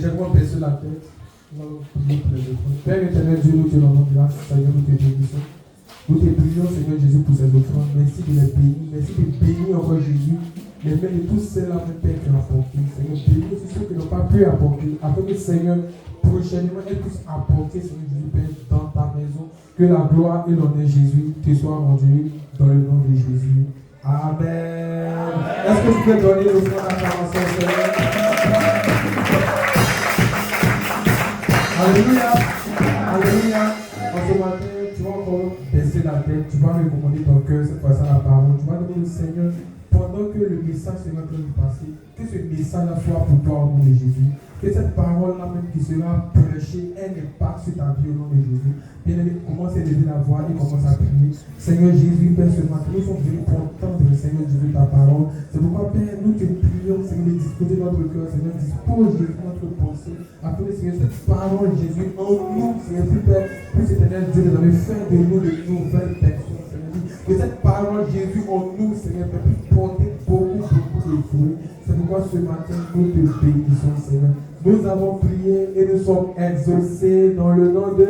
légèrement baisser la tête. Père éternel, Dieu, nous te rendons grâce, Seigneur, nous te bénissons. Nous te prions, Seigneur Jésus, pour ces offrandes. Merci de les bénir. Merci de bénir encore Jésus. Les mains de tous ceux-là, mon Père, qui ont apporté. Seigneur, bénis aussi ceux qui n'ont pas pu apporter. Afin que, Seigneur, prochainement, elles puissent apporter, Seigneur Jésus, Père, dans ta maison. Que la gloire et l'honneur, Jésus, te soient rendus dans le nom de Jésus. Amen. Est-ce que tu peux donner l'offrande à ta maison, Seigneur? Alléluia. Alléluia. En ce matin, tu vas encore baisser la tête. Tu vas recommander ton cœur cette fois-ci à la parole. Tu vas demander au Seigneur, pendant que le message sera en train de passer, que ce message-là soit pour toi au nom de Jésus. Que cette parole-là même qui sera prêchée ait un impact sur ta vie au nom de Jésus. Bien aimé, commence à élever la voix et commence à prier. Seigneur Jésus, Père, ce matin, nous sommes venus pour entendre, Seigneur Jésus, ta parole. C'est pourquoi, Père, nous te prions, Seigneur, de disposer notre cœur, Seigneur, dispose, Jésus, notre pensée. Afin que, Seigneur, cette parole, Jésus, en nous, Seigneur, Père, plus éternel Dieu, nous avait fait de nous de nouvelles personnes, Seigneur. Que cette parole, Jésus, en nous, Seigneur, puisse porter beaucoup de fruits. C'est pourquoi ce matin, nous te bénissons, Seigneur. Nous avons prié et nous sommes exaucés dans le nom de...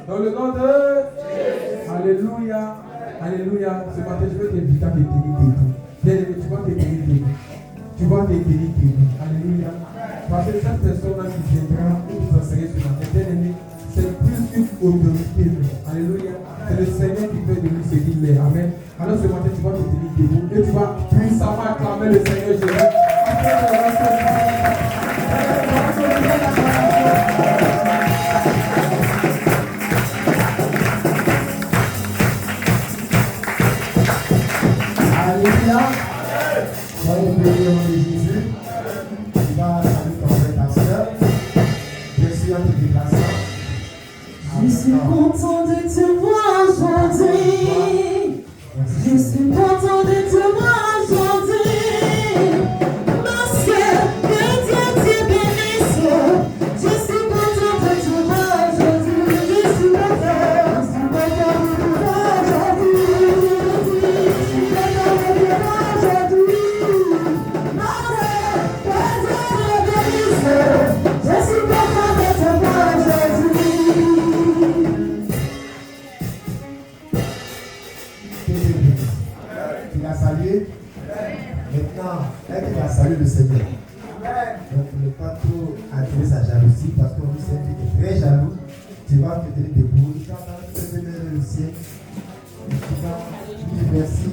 Dans le nom de... Alléluia. Alléluia. Ce matin, je veux t'inviter à te tenir debout. Bien-aimé, tu vas te tenir debout. Tu vas te tenir debout. Alléluia. Parce que cette personne-là qui viendra pour nous enseigner ce matin, bien-aimé, c'est plus qu'une autorité. Alléluia. C'est le Seigneur qui fait de lui ce qu'il est. Amen. Alors ce matin, tu vas te tenir debout et tu vas puissamment acclamer le Seigneur Jésus. Alléluia. Soyez bénis au nom de Jésus. Tu vas saluer ton frère, ta soeur. Je suis en te déplaçant. Je suis content de te voir aujourd'hui. Je suis content de te voir aujourd'hui. Parce que Dieu te bénisse. Je suis content de te voir aujourd'hui. Je suis content de te voir aujourd'hui. Je suis content de te voir aujourd'hui. Parce que Dieu te bénisse. Je suis content de te voir aujourd'hui. Tu l'as salué. Maintenant, elle va saluer le Seigneur. Donc, ne pas trop attirer sa jalousie parce qu'on dit que tu es très jaloux. Tu vas te tenir debout. Tu vas te lever le ciel. Tu vas dire merci.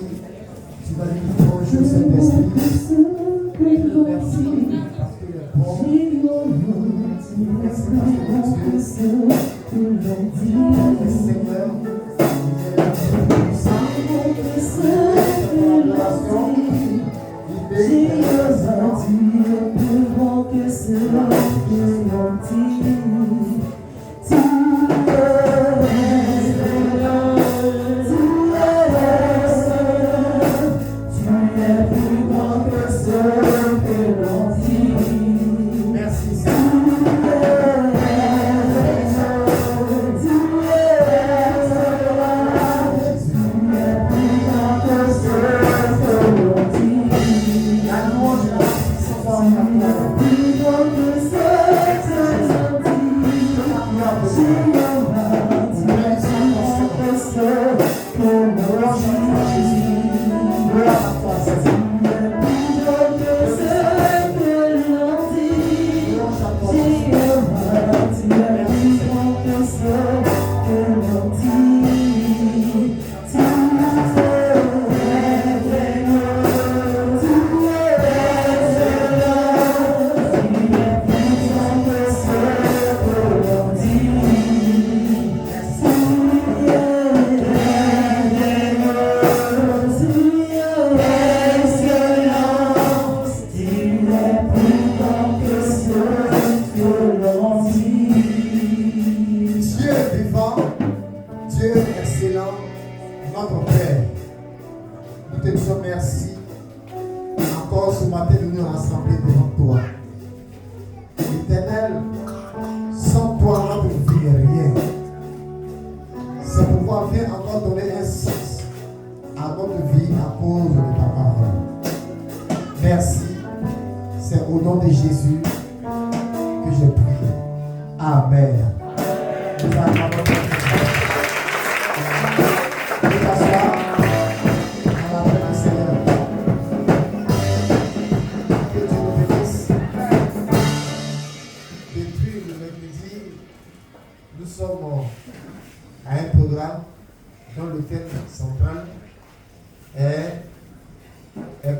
Tu vas dire bonjour Saint-Esprit. Merci parce que le bon. Merci parce que le Seigneur.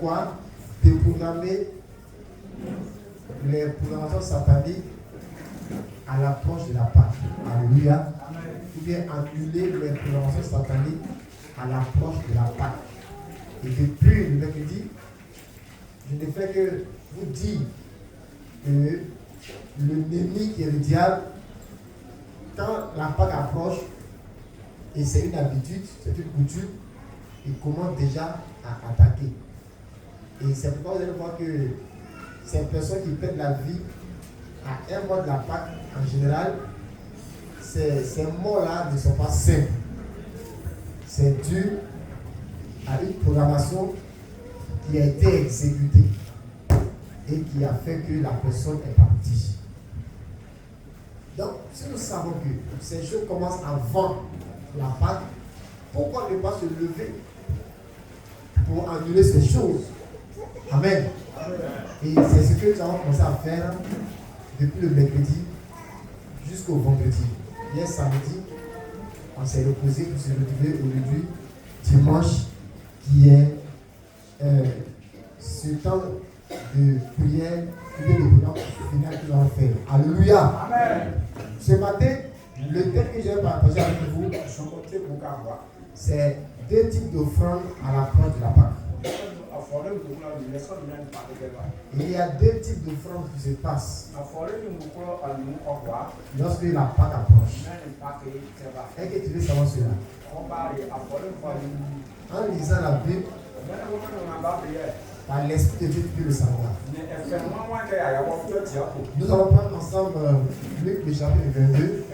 quoi? Déprogrammer les programmations sataniques à l'approche de la Pâque. Alléluia. Ou bien annuler les programmations sataniques à l'approche de la Pâque. Et depuis le mercredi, je ne fais que vous dire que l'ennemi qui est le diable, quand la Pâque approche, et c'est une habitude, c'est une coutume, il commence déjà à attaquer. Et c'est pourquoi vous allez voir que ces personnes qui perdent la vie à un mois de la Pâque, en général, ces morts-là ne sont pas simples. C'est dû à une programmation qui a été exécutée et qui a fait que la personne est partie. Donc, si nous savons que ces choses commencent avant la Pâque, pourquoi ne pas se lever pour annuler ces choses? Amen. Et c'est ce que nous avons commencé à faire depuis le mercredi jusqu'au vendredi. Hier samedi, on s'est reposé pour se retrouver aujourd'hui, dimanche, qui est ce temps de prière et de prière final que nous allons faire. Alléluia. Amen. Ce matin, le thème que je vais partager avec vous, c'est 2 types d'offrandes à l'approche de la Pâque. Il y a 2 types d'offrandes qui se passent lorsque la Pâque approche. Est-ce que tu veux savoir cela? En lisant la Bible, par l'Esprit de Dieu, tu peux le savoir. Nous allons prendre ensemble Luc le chapitre 22,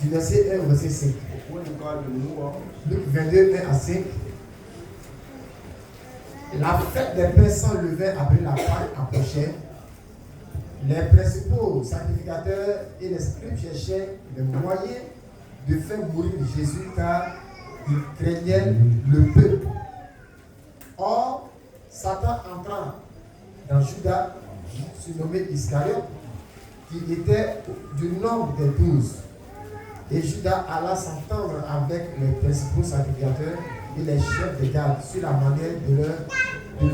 du verset 1 au verset 5. Luc 22, 1 à 5. La fête des pains sans levain après la Pâque approchait. Les principaux sacrificateurs et les scribes cherchaient les moyens de faire mourir Jésus car ils craignaient le peuple. Or, Satan entra dans Judas, surnommé Iscariote, qui était du nombre des 12. Et Judas alla s'entendre avec les principaux sacrificateurs et les chefs de garde sur la manière de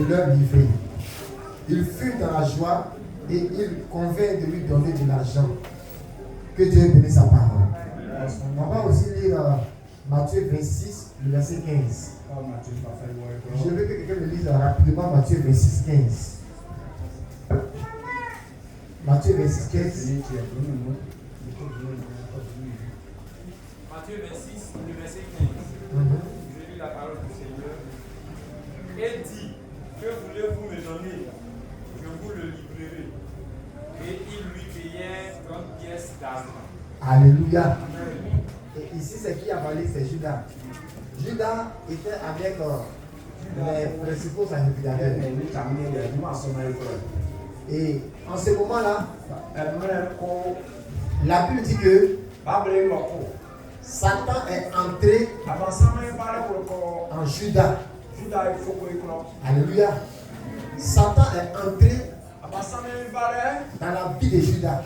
leur livrer. Il fut dans la joie et il convint de lui donner de l'argent. Que Dieu bénisse sa parole. On va aussi lire Matthieu 26, le verset 15. Je veux que quelqu'un me lise rapidement Matthieu 26, 15. Matthieu 26, 15. Matthieu 26, le verset 15. Je lis la parole du Seigneur. Et dit, que voulez-vous me donner? Je vous le livrerai. Et il lui payait 30 pièces d'argent. Alléluia. Et ici, c'est qui a parlé? C'est Judas. Judas était avec les principaux sacrificateurs. Et en ce moment-là, la Bible dit que Satan est entré en Judas. Alléluia. Satan est entré dans la vie de Judas.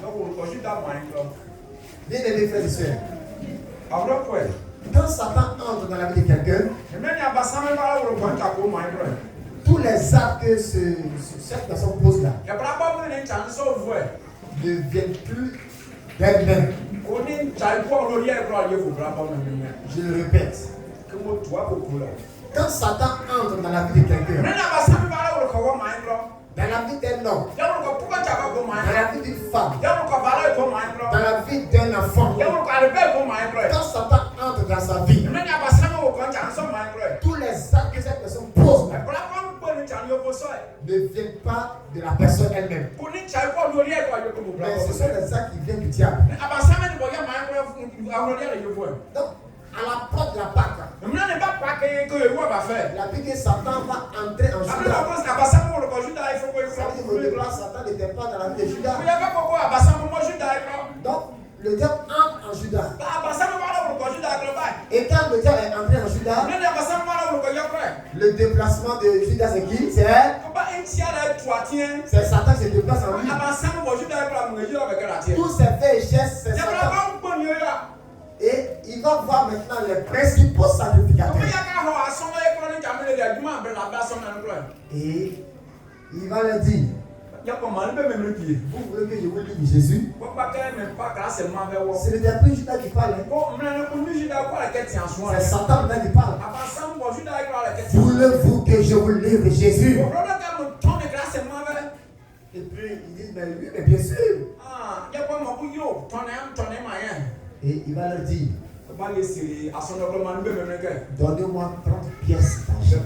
Bien aimés frères et sœurs, quand Satan entre dans la vie de quelqu'un, tous les actes que cette personne pose là ne viennent plus d'elle-même. Je le répète. Quand Satan entre dans la vie de quelqu'un, dans la vie d'un homme, dans la vie d'une femme, dans la vie d'un enfant, quand Satan entre dans sa vie, tous les actes que cette personne pose ne viennent pas de la personne elle-même. Mais ce sont les actes qui viennent du diable. Donc, à la porte de la Pâque, la Bible dit que Satan va entrer en Judas. Ça veut dire que Satan n'était pas dans la vie de Judas. Donc, le diable entre en Judas. Et quand le diable est entré en Judas, le déplacement de Judas, c'est qui? C'est Satan qui se déplace en lui. Tous ses faits et gestes, c'est Satan. Et il va vas voir maintenant les principaux sacrificateurs. Et il va leur dire, vous voulez que je vous livre Jésus? Ce n'était plus Judas qui parlait. C'est Satan maintenant qui parle. Voulez-vous que je vous livre Jésus? Et puis il dit, mais oui, mais bien sûr. Et il va leur dire, donnez-moi 30 pièces d'argent.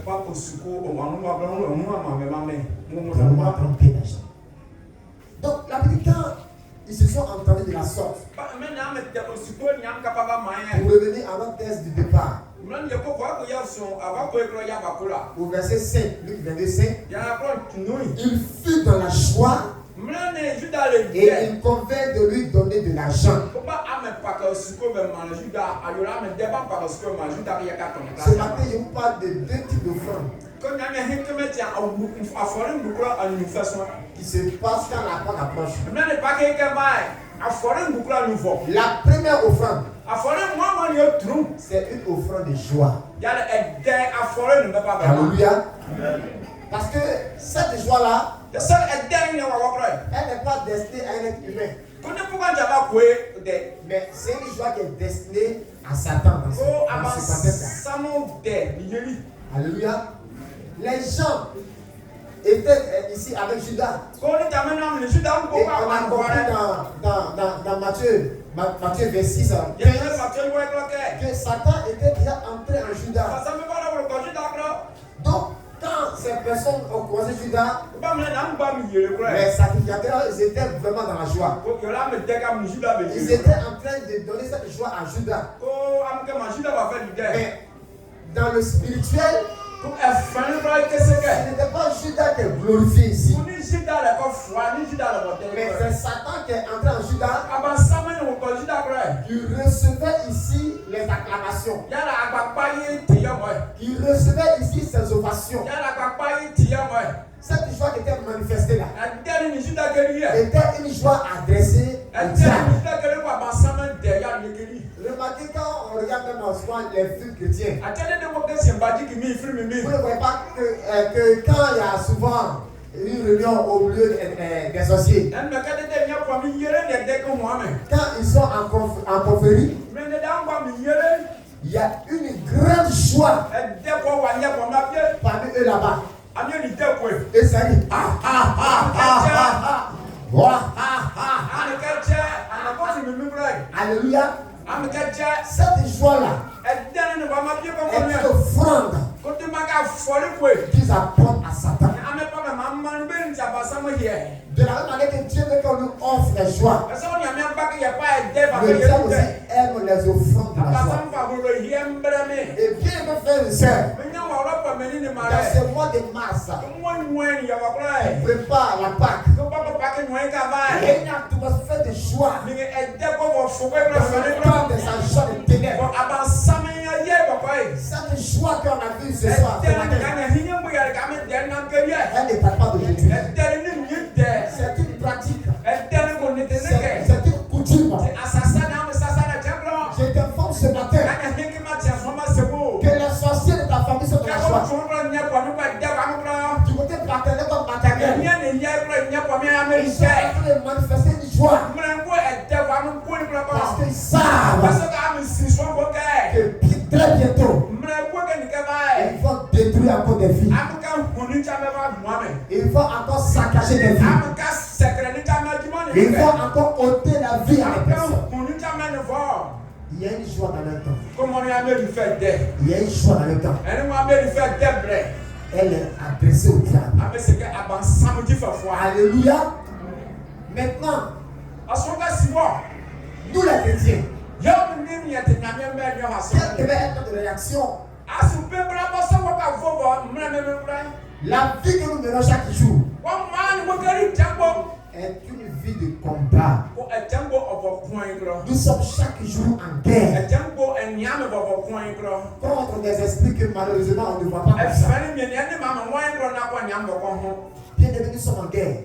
Donnez-moi 30 pièces d'argent. Donc, la petite quand ils se sont entendus de la sorte, pour revenir à notre thèse du départ, au verset 5, Luc 22, il fut dans la joie et il convient de lui donner de l'argent. Ce matin, je vous parle de deux types d'offrandes qui se passent quand la Pâque approche. La première offrande, c'est une offrande de joie. Alléluia. Parce que cette joie-là, elle n'est pas destinée à un être humain. Mais c'est une joie qui est destinée à Satan dans ce contexte-là. Alléluia. Les gens étaient ici avec Judas. Et on a compris dans Matthieu 26, 15, que Satan était déjà entré en Judas. Donc, quand ces personnes ont croisé Judas, les sacrificateurs, ils étaient vraiment dans la joie. Ils étaient en train de donner cette joie à Judas. Mais dans le spirituel, ce n'était pas Judas qui est glorifié ici. Mais c'est Satan qui est entré en Judas. Il recevait ici les acclamations. Il recevait ici ses ovations. Cette joie qui était manifestée là était une joie adressée au diable. Remarquez quand on regarde même en soi les films chrétiens, vous ne voyez pas que quand il y a souvent une réunion au lieu des sorciers, quand ils sont en confrérie, il y a une grande joie parmi eux là-bas. Et ça dit alléluia. Cette joie-là est une offrande qu'ils apportent à Satan. De la même manière que Dieu veut qu'on nous offre la joie, le diable aussi aime les offrandes de la joie. Et bien, mes frères et sœurs, dans ce mois de mars, on prépare la Pâque. Il y a une atmosphère de joie dans le temps des agents de ténèbres. Cette joie qu'on a vue ce soir, elle ne parle pas d'aujourd'hui. C'est une pratique. C'est une coutume. Je t'informe ce matin que les sorciers de ta famille sont de la joie. Du côté paternel comme maternel, ils sont en train de manifester une joie. Parce qu'ils savent que très bientôt, ils vont détruire encore des vies. Ils vont encore saccager des vies. Ils vont encore ôter la vie à la personne. Il y a une joie dans le temps. Il y a une joie dans le temps. Elle est adressée au diable. Alléluia. Maintenant, nous les chrétiens, quelle devait être notre réaction? La vie que nous menons chaque jour est une vie de combat. Nous sommes chaque jour en guerre contre des esprits que malheureusement on ne voit pas comme ça. Bien aimés, nous sommes en guerre.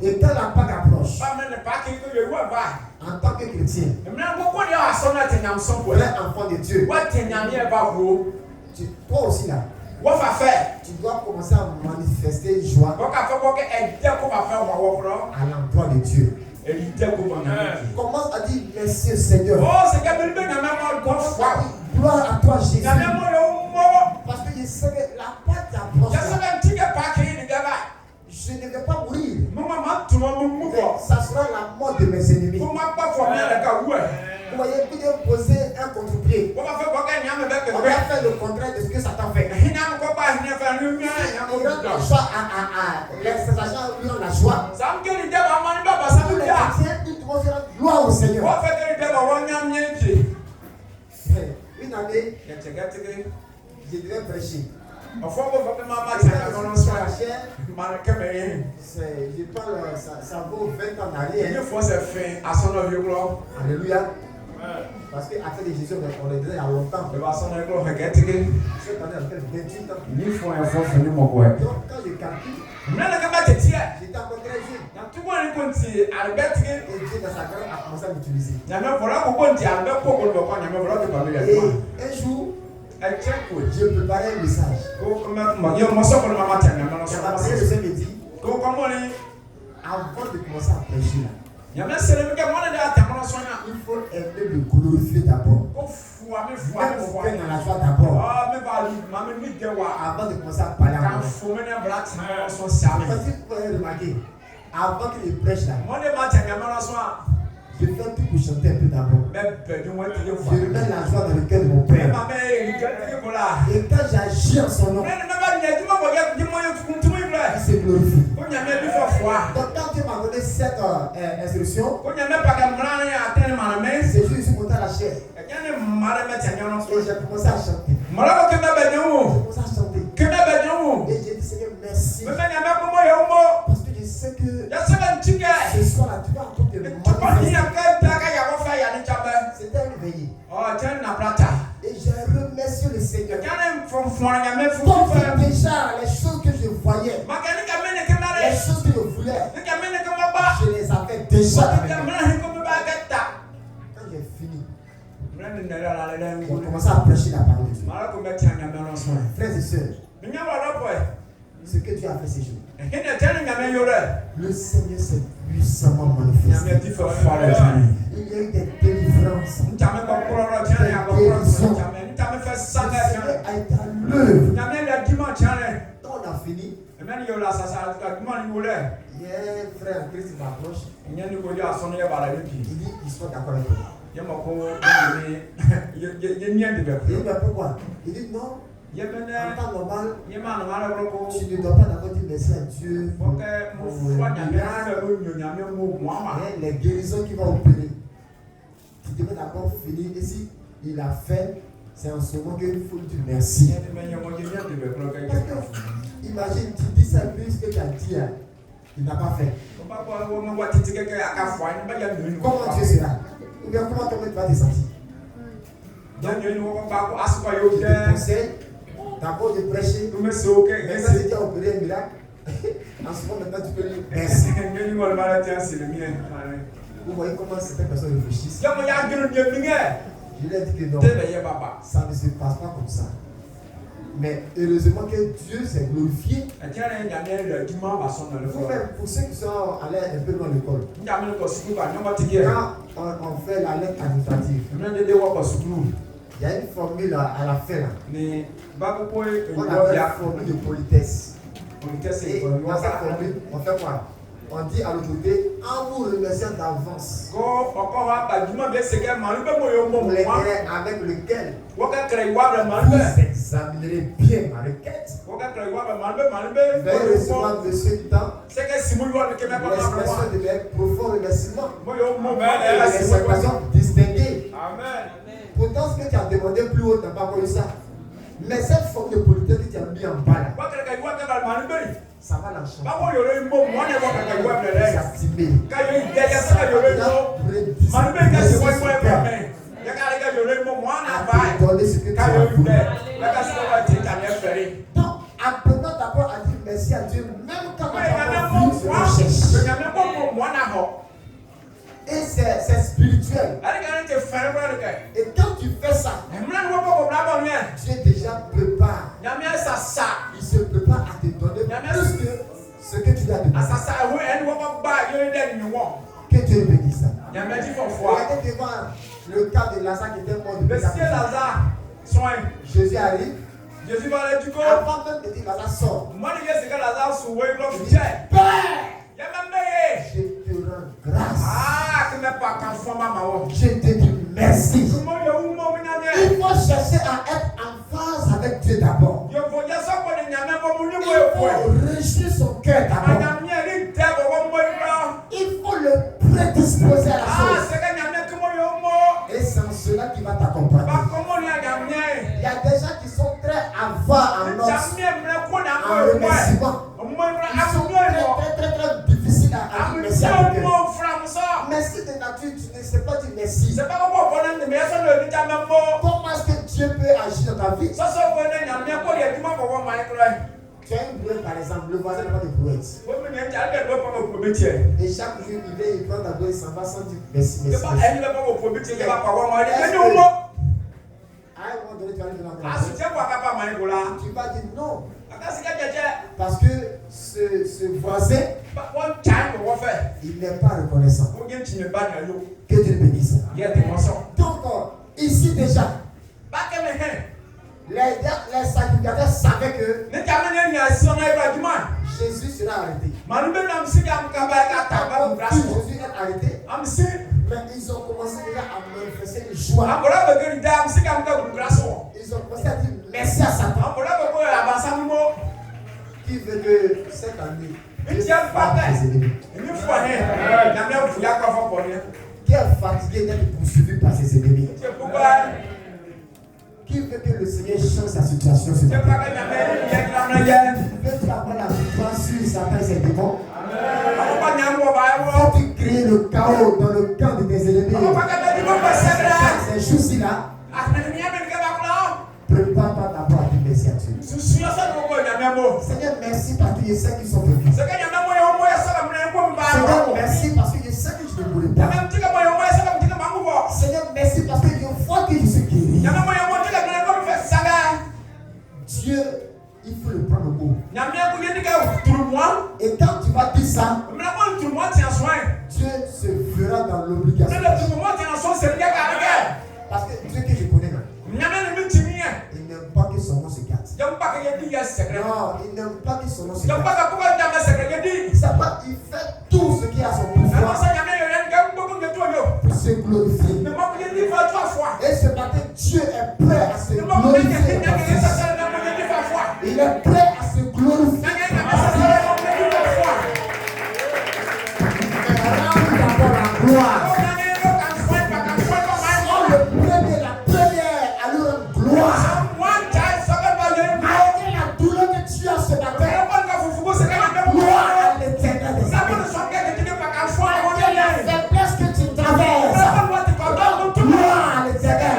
Et quand la Pâque approche, En tant que chrétien, Vrai enfant de Dieu. Toi aussi là, tu dois commencer à manifester joie à l'endroit de Dieu. Commence à dire merci Seigneur. Gloire à toi Jésus. Parce que je sais que la porte approche. Je ne vais pas mourir. Ça sera la mort de mes ennemis. Vous voyez, vous devez poser un contre-pied. On va faire le contraire de ce que Satan fait. Il rend la joie les agents lui ont la joie. Tous les chrétiens, ils doivent faire gloire au Seigneur. Une année, je devais prêcher. Je parle, ça vaut 20 ans d'arrière. Alléluia. Parce qu'après les Jésus, on est déjà il y a longtemps. Cette année, on fait 28 ans. Donc, quand je calcule, j'étais encore très jeune. Et Dieu, dans sa grâce, a commencé à m'utiliser. Et un jour, je préparais un message. J'avais le Seigneur me dit, avant de commencer à prêcher là, il faut aimer le glorifier d'abord. Mettre mon cœur dans la joie d'abord. Avant de commencer à parler à moi. Parce que vous pouvez remarquer, avant que je prêche là, je fais tout pour chanter un peu d'abord. Je mets la joie dans le cœur de mon Père. Et quand j'agis en son nom, il se glorifie. Donc quand Dieu m'a donné cette instruction, c'est juste ici monté à la chair. Et j'ai commencé à chanter. Et j'ai dit Seigneur merci. Parce que je sais que ce soir là tu vas apporter le c'était une veillée. Et j'ai remercié le Seigneur. Donc déjà les choses que je voyais, les choses que je voulais, je les avais déjà. Quand j'ai fini, j'ai commencé à prêcher la parole de Dieu. Frères et sœurs, ce que Dieu a fait ces jours, le Seigneur s'est puissamment manifesté. Il y a eu des délivrances, des guérisons. Le Seigneur a été à l'œuvre. Quand on a fini, il y a un frère Christ qui m'approche. Il dit qu'il soit d'accord avec toi. Il dit mais pourquoi? Il dit non. En temps normal, tu ne dois pas d'abord dire merci à Dieu pour les guérisons qu'il va opérer. Tu devais d'abord finir. Et si il a fait, c'est en ce moment qu'il faut lui dire merci. Parce que, imagine, tu dis ça, puis ce que tu as dit, il n'a pas fait. Comment Dieu sera? Ou bien comment toi-même tu vas te sentir? Donc, je te conseille d'abord de prêcher. Maintenant, si tu as opéré un miracle, en ce moment, maintenant, tu peux lui dire merci. Vous voyez comment certaines personnes réfléchissent. Je lui ai dit que non, ça ne se passe pas comme ça. Mais heureusement que Dieu s'est glorifié. Pour ceux qui sont allés un peu dans l'école, quand on fait la lettre administrative, il y a une formule à la fin. On appelle la formule de politesse. Et dans cette formule, on fait quoi? On dit à l'autorité, en vous remerciant d'avance avec lequel vous examinerez bien ma requête. Veuillez recevoir de ce temps l'expression de mes profonds remerciements. L'expression distinguée. Pourtant, ce que tu as demandé plus haut, tu n'as pas connu ça. Mais cette forme de politesse que tu as mis en bas là, ça va la changer. Donner ce que tu as voulu. Donc, apprenons d'abord à dire merci à Dieu, même quand on n'a pas vu ce qu'on cherche. Et c'est c'est spirituel. ɛne ka ne te fɛre kora de kɛ Et quand tu fais ça, mmerɛ ne wɔbɔ kɔbra bɔ meɛ Dieu déjà prépare. nyame asasa Il se prépare à te donner plus que ce que tu dois te donner. asasa ɛho ɛne wɔbɔ ba yɛre dɛ ne wɔ Que Dieu bénisse ça. nyame agyi fɔfoa Regardez devant le cas de Lazare qui était mort depuis besie lazare soin Jésus arrive. jésus va le duko Avant même de dire Lazare sort. moi ne yɛ sika lazare so wɔ ibrɔ Il dit, fikyɛ Père, yɛmɛ mɛye je te rends grâce. que mɛ pa kan fɔ ma ma wɔ Je te dis merci. mo yɛ wu mo mi nyame Il faut chercher à être en phase avec Dieu d'abord. yɛfɔ yɛsɛ kɔ ne nyame bɔ mo ni Il mo yɛ fɔ faut réjouir son cœur d'abord. nyame ni dɛ bɔ wɔ mo ibrɔ Il faut le prédisposer à la chose. sɛgɛ nyame kemo yɛ mo Et c'est en cela qui va t'accompagner. ba kɔmɔ ni a nyame Il y a des gens qui sont très avares en os, nyame mmerɛ ko na en mo yɛ fɔ remerciement. mo ibrɔ Ils sont amu yɛ mɔ très difficiles à amu dire merci à yɛ quelqu'un. mo fram so Merci de nature, tu ne sais pas dire merci. sɛ bɛ ko bɔ bɔ ne me yɛ sɛ ne ni nyame mo Comment est-ce que Dieu peut agir dans ta vie? sɔsɔ ko ne nyame ko yɛ duma bɔ wɔ ma ibrɔ Tu as une brouette par exemple, le voisin n'a pas de brouette. wo mi ne ja ale bɛ bɔ ko bi tiɛ Et chaque jour, il vient, il prend ta brouette, il s'en va sans dire merci, merci. yɛ ba merci. ɛni bɛ bɔ ko bi tiɛ yɛ ba pa wɔ ma yɛ ni wo mo À un moment donné, tu vas aller devant ta asu brouette. tɛ bɔ ka pa ma ibrɔ la Tu vas dire non, a ka sika jɛjɛ parce que ce voisin, wɔn ca ko wɔ fɛ il n'est pas reconnaissant. wo yɛ tiɲɛ ba na yo Que Dieu bénisse. yɛ te mɔ sɔn Donc, ici déjà, ba kɛmɛ hɛn les sacrificateurs savaient que ne jame ne nya sɔn na ibrɔ juma Jésus sera arrêté. manu bɛ na misi ka ka ba ka ta ba Quand bura vu sɔn Jésus être arrêté, am si mais ils ont commencé déjà à manifester une joie. akɔrɔ bɛ kɛ ni da am si ka ka bura sɔn Ils ont commencé à dire merci à Satan akɔrɔ bɛ ko abasa mi mo qui veut que cette année, n Dieu tiɛ frappe ba ses tɛ ennemis. ni fɔ hɛn nyame fuya kɔ fɔ kɔni Qui est fatigué d'être poursuivi par ses ennemis. tiɛ kuba Qui veut que le Seigneur change sa situation ce tiɛ matin. ba ka nyame yɛ kilamuna yɛ Veux-tu avoir la victoire sur Satan et ses démons? ɔmɔ ba nyam bɔ ba yɛ wɔ Faut-tu créer le chaos dans le camp de tes ennemis? ɔmɔ ba ka bɛ di mo bɛ sɛbɛrɛ Ces jours-ci-là, asinaniya bɛ kɛ ba kɔnɔ prépare-toi d'abord à dire merci à Dieu. susuya sɛ ni mo ko nyame mo Seigneur, merci parce que je sais qu'ils sont venus. sɛgɛ nyame mo yɛ mo yɛ sɛbɛ minɛ ko mi ba Seigneur, yɛ merci parce que je sais que je ne mourrai pas. nyame ti ka mo yɛ mo yɛ sɛbɛ mi ti ka ma ŋu bɔ Seigneur, merci parce que je vois que je suis guéri. nyame mo yɛ mo ti ka minɛ ko mi fɛ sɛbɛ Dieu, il faut le prendre au mot. nyame ko yɛ ti ka turumua Et quand tu vas dire ça, minɛ ko turumua tiɲɛ sɔn Dieu se verra dans ne l'obligation. le turumua tiɲɛ sɔn sɛbi kɛ k'a kɛ Parce que Dieu que je connais là, nyame ni mi ti mi yɛ il n'aime pas que son nom se gâte. jɛn ba ka yɛ di yɛ sɛgɛrɛ Non, il n'aime pas que son nom se jɛn ba gâte. ka kɔkɔ nyame sɛgɛrɛ yɛ di C'est pas, il fait tout ce qui est à son ɛmɔ pouvoir sɛ nyame yɛ yɛ kɛ gbogbo yɛ to yɛ pour se glorifier. mɛ mɔ ko yɛ di fa to a fɔ Et ce matin, Dieu est prêt à se mɛ mɔ ko yɛ glorifier. yɛ dans ta yɛ vie. sɛsɛ mɛ ko yɛ di fa fɔ Il est prêt à se glorifier. nyame nyame sɛsɛ mɛ ko yɛ di fa fɔ Mais rends d'abord la gloire. o nyame yɛ ka fɔ ba ka fɔ ba ma yɛ Sois le premier, la première à lui rendre gloire. one time sɔgɔ ba yɛ mo Malgré la douleur que tu as ce matin, mɛ ko ka fufu ko sɛgɛ nyame mo gloire à l'éternel des sɛbɛn armées. sɔn kɛ kɛ ti ba ka fɔ a Malgré la wɔn yɛ faiblesse que tu traverses, gloire à l'éternel.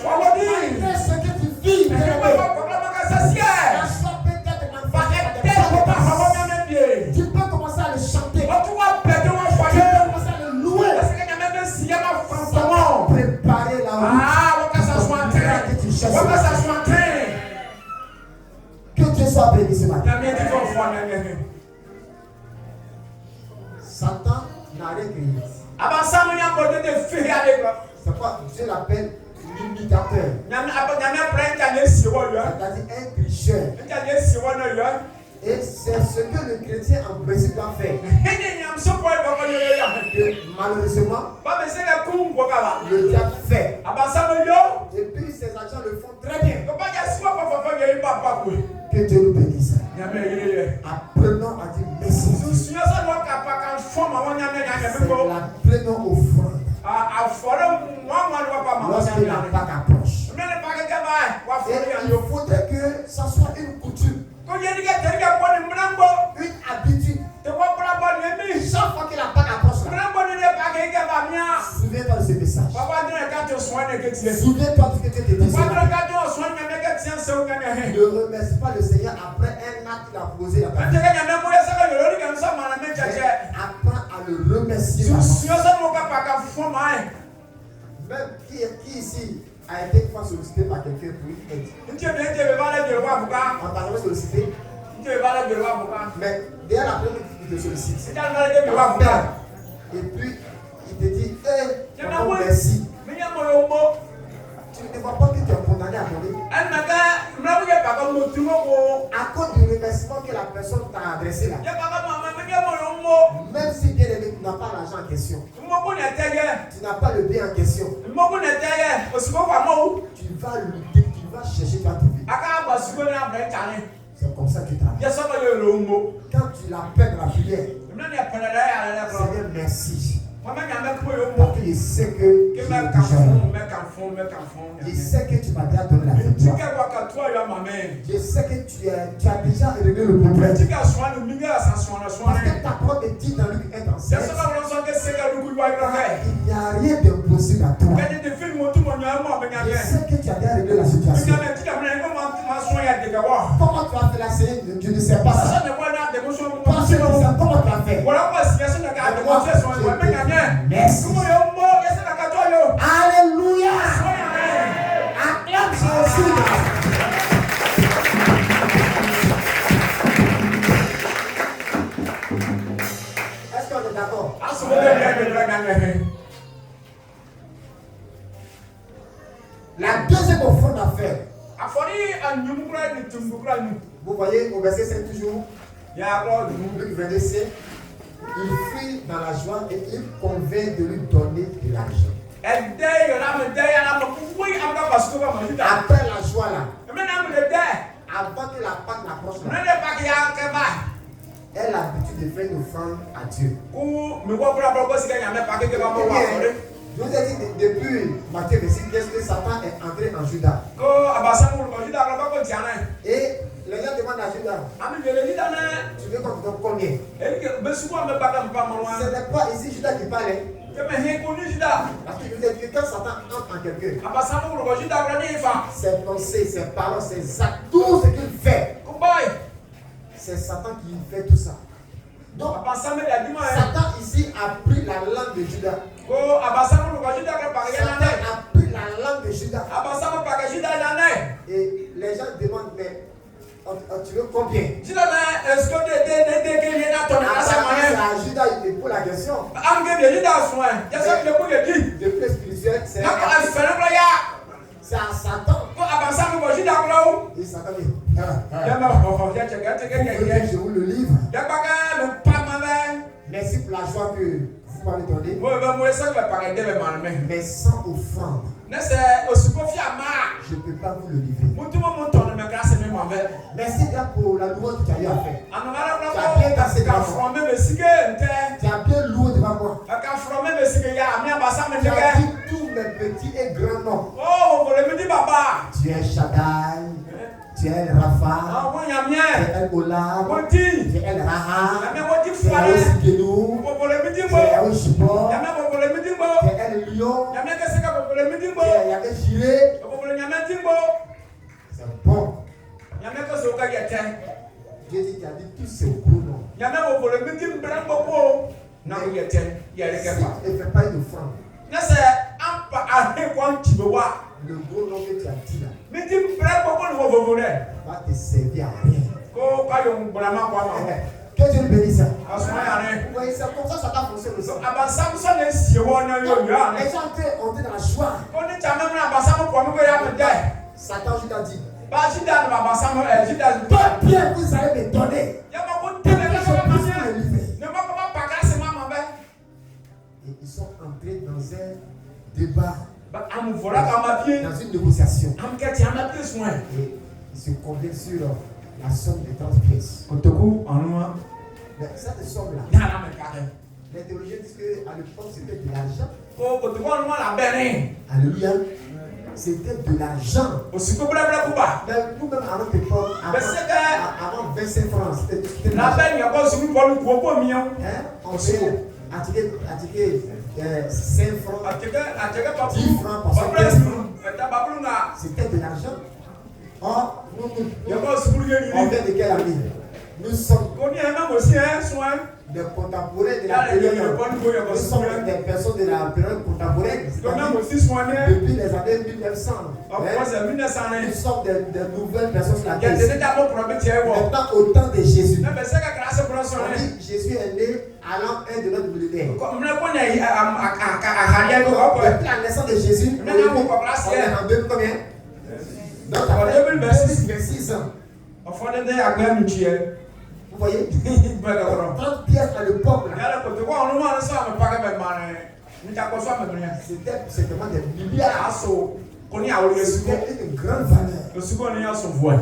Malgré ce que tu vis, bien-aimé, la joie peut être manifestée dans tes vies. Tu peux commencer à le chanter. Tu peux commencer à le louer. Comment préparer la route que tu cherches. Que Dieu soit béni ce matin. Satan n'a rien créé. C'est quoi? Dieu l'appelle l'imitateur. C'est-à-dire un tricheur. Et c'est ce que le chrétien en principe doit faire. Que malheureusement, le diable fait. Et puis ses agents le font très bien. Que Dieu nous bénisse. Apprenons à dire merci. Apprenons offrande. Lorsque la Pâque approche. Et il faudrait que ça soit une coutume, une habitude. Chaque fois que la Pâque approche, souviens-toi de ce message. Souviens-toi de ce que tu te dis. Ne remercie pas le Seigneur après un acte qu'il a posé la Pâque. Apprends à le remercier. Qui ici a été une fois sollicité par quelqu'un pour une aide? On t'a jamais sollicité? Mais derrière la première il te sollicite. Et puis il te dit, merci. Tu ne vois pas que tu es condamné à mourir. À cause du remerciement que la personne t'a adressé là. Même si bien aimé, tu n'as pas l'argent en question. Tu n'as pas le bien en question. Tu vas lutter, tu vas chercher, tu vas trouver. C'est comme ça que tu travailles. Quand tu l'appelles dans la prière, Seigneur, merci. Parce que je sais que tu es je sais que tu m'as déjà donné la victoire. Je sais que tu as déjà réglé le problème. Parce que ta parole me dit dans Luc 1 dans 16, il n'y a rien d'impossible à toi. Je sais que tu as déjà réglé la situation. Comment tu as fait la série? Je ne sais pas ça. Parce que je ne sais pas comment tu as fait. Merci. Alléluia. Acclame Jésus. Est-ce qu'on est d'accord? La deuxième offrande à faire. Vous voyez au verset 5 toujours. Luc 22, il fuit dans la joie et il convient de lui donner de l'argent. Après la joie là, avant que la Pâque n'approche là, elle a l'habitude de faire une offrande à Dieu. Je vous ai dit depuis Matthieu 26 que Satan est entré en Judas. Et les gens demandent à Judas, tu veux qu'on te donne combien? Ce n'est pas ici Judas qui parle. Parce que je vous ai dit que quand Satan entre en quelqu'un, ses pensées, ses paroles, ses actes, tout ce qu'il fait, c'est Satan qui fait tout ça. Donc, Satan ici a pris la langue de Judas. Satan a pris la langue de Judas. Et les gens demandent, mais tu veux combien? Judas il pose la question. Le plus spirituel, c'est à Satan. Et Satan dit, je vous le livre. Merci pour la joie que vous m'avez donnée. Mais sans offrande, je ne peux pas vous le livrer. Merci pour la louange que tu as eu à faire. Tu as bien cassé devant moi. Tu as bien loué devant moi. Tu as dit tous mes petits et grands noms. Tu es Shaddai. Tu es El Rapha, tu es El Olam, tu es El Raha, tu es El Sikenu, tu es El Shibor, tu es El Lion, tu es Yahvé Jireh. C'est bon. Dieu dit, tu as dit tous ces gros noms. Et fais pas une offrande. Le gros nom que tu as dit là va te servir à rien. Que Dieu le bénisse. Vous voyez, c'est comme ça que Satan fonctionne aussi. Les gens ont été dans la joie. Satan Judas dit, peu bien vous allez me donner. Et ils sont entrés dans un débat. Dans une négociation. Et ils se conviennent sur la somme de 30 pièces. Mais cette somme-là, les théologiens disent qu'à l'époque c'était de l'argent. Alléluia. C'était de l'argent. Mais nous-mêmes à notre époque, avant 25 francs, c'était de l'argent. On s'est attiqué 5 francs, 10 francs par c'était de l'argent. Or, on vient de quelle année? Nous sommes On y a même aussi un soin. des contemporains de la Là, il y a période. le bon goût, il y a le Nous sommes soin. des personnes de la période contemporaine. Donc même C'est-à-dire aussi soigné. depuis les années 1900. En quoi c'est 1900 Nous sommes des nouvelles personnes sur la Il y a terre. des étapes pour le métier. Maintenant, au temps de Jésus, Mais c'est que grâce pour le on soin. dit Jésus est né à l'an 1 de notre millénaire. Comme le point est à Haria Depuis la naissance de Jésus, on est en 2000 combien? Donc, après 2026 ans. On fait des accords mutuels. Vous voyez? Il va d'accord. 30 pièces à l'époque, là, Yàrá kò tó kó àwọn ọlọ́mọ àlọ́ sọ̀rọ̀ pàkẹ́ bẹ̀ máa rẹ̀ níta kó sọ́ àmì rẹ̀. c'était simplement des Bí milliards. a so kò ní àwọn olùsùkò C'était une grande valeur. olùsùkò ni yà sùn fún ẹ.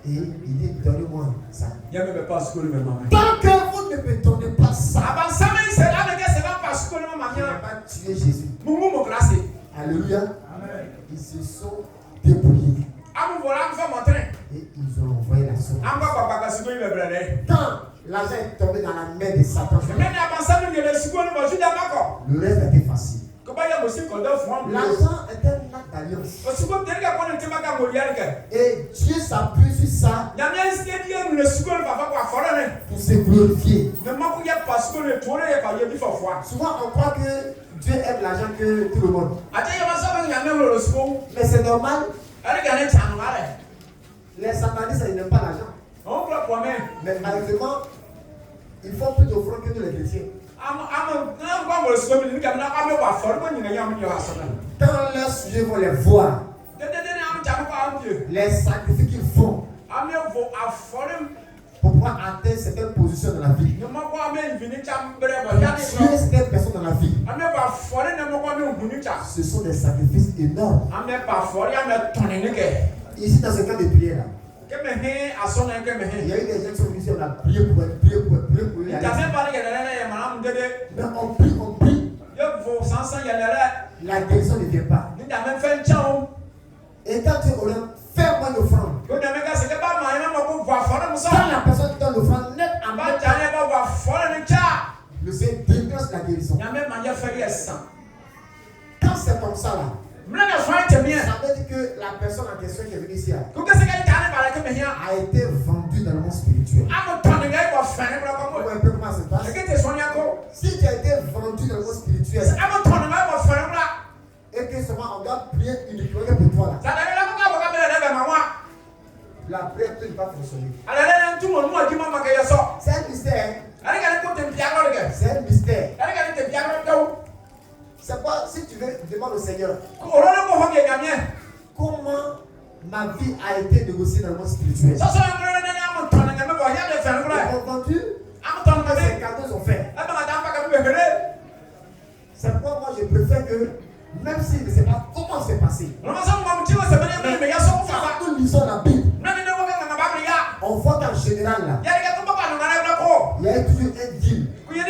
Et il dit, donnez-moi ça. Yà mi bẹ̀ pa sùkò ni bẹ̀ máa rẹ̀. Tant que vous ne me donnez pas ça, Àbánsá mi sẹ̀ lábẹ́ kẹ́ sẹ̀ bá pa sùkò ni mọ̀ je ne màmí vais pas tuer Jésus. Mú mú mọ̀ kílásì. Alléluia. Ils se sont débrouillés Amúbọ̀lá ń fẹ́ mọ̀tẹ́rẹ̀. et ils ont envoyé la somme. Àmú pàpà kà sùkò ni bẹ̀ bẹ̀rẹ̀ dẹ̀. Quand l'argent est tombé dans la main de Satan, Mẹ́ni àbánsá mi yẹlẹ sùkò ni mọ̀ sùdí àbákọ̀. le reste était facile. Kò bá yẹ mọ̀ sí kọ̀dọ̀ fún ọ́n. L'argent est un acte d'alliance. Òsùkò tẹ̀lé kà kọ́ ni tí ma kà mọ̀ yẹrẹ kẹ̀. Et Dieu s'appuie sur ça Nyàmú yẹn sì yẹ di le sùkò ni bàbá kọ̀ àfọ̀rọ̀ ni. pour se glorifier. Ne mọ̀ kó yẹ pa sùkò ni tó yẹ kà yẹ bí fọ̀ fún wa. Souvent, on croit que Dieu aime l'argent que tout le monde. Àti yẹ ma sọ́kò nyàmú yẹn wọlé sùkò. Mais c'est normal. Ẹni kà ní tàn wá rẹ̀. Les satanistes, ils n'aiment pas l'argent. On peut pour moi. Mais malheureusement, ils font plus d'offrandes que nous les chrétiens. Quand leurs sujets vont les voir, les sacrifices qu'ils font pour pouvoir atteindre certaines positions dans la vie, tuer certaines personnes dans la vie, ce sont des sacrifices énormes. Ici, dans ce cas de prière, là, il y a eu des gens qui sont venus ici, on a prié pour les mais on prie, la guérison ne vient pas. Et quand Dieu aurait fait moins d'offrandes, quand la personne qui donne l'offrande net en même temps, le Seigneur déclenche la guérison. Quand c'est comme ça là, ça veut dire que la personne en question qui est venue ici a été vendue dans le monde spirituel. Vous voyez un peu comment ça se passe? Si tu as été vendu dans le monde spirituel et que seulement on doit prier uniquement pour toi là, la prière ne peut pas fonctionner. C'est un mystère. C'est un mystère. C'est quoi si tu veux demander au Seigneur comment ma vie a été négociée dans le monde spirituel. Ils m'ont vendu, ces cadeaux sont faits. C'est pourquoi moi je préfère que, même s'il ne sait pas comment c'est passé, quand nous lisons la Bible, on voit qu'en général là, il y a toujours un deal. Il y a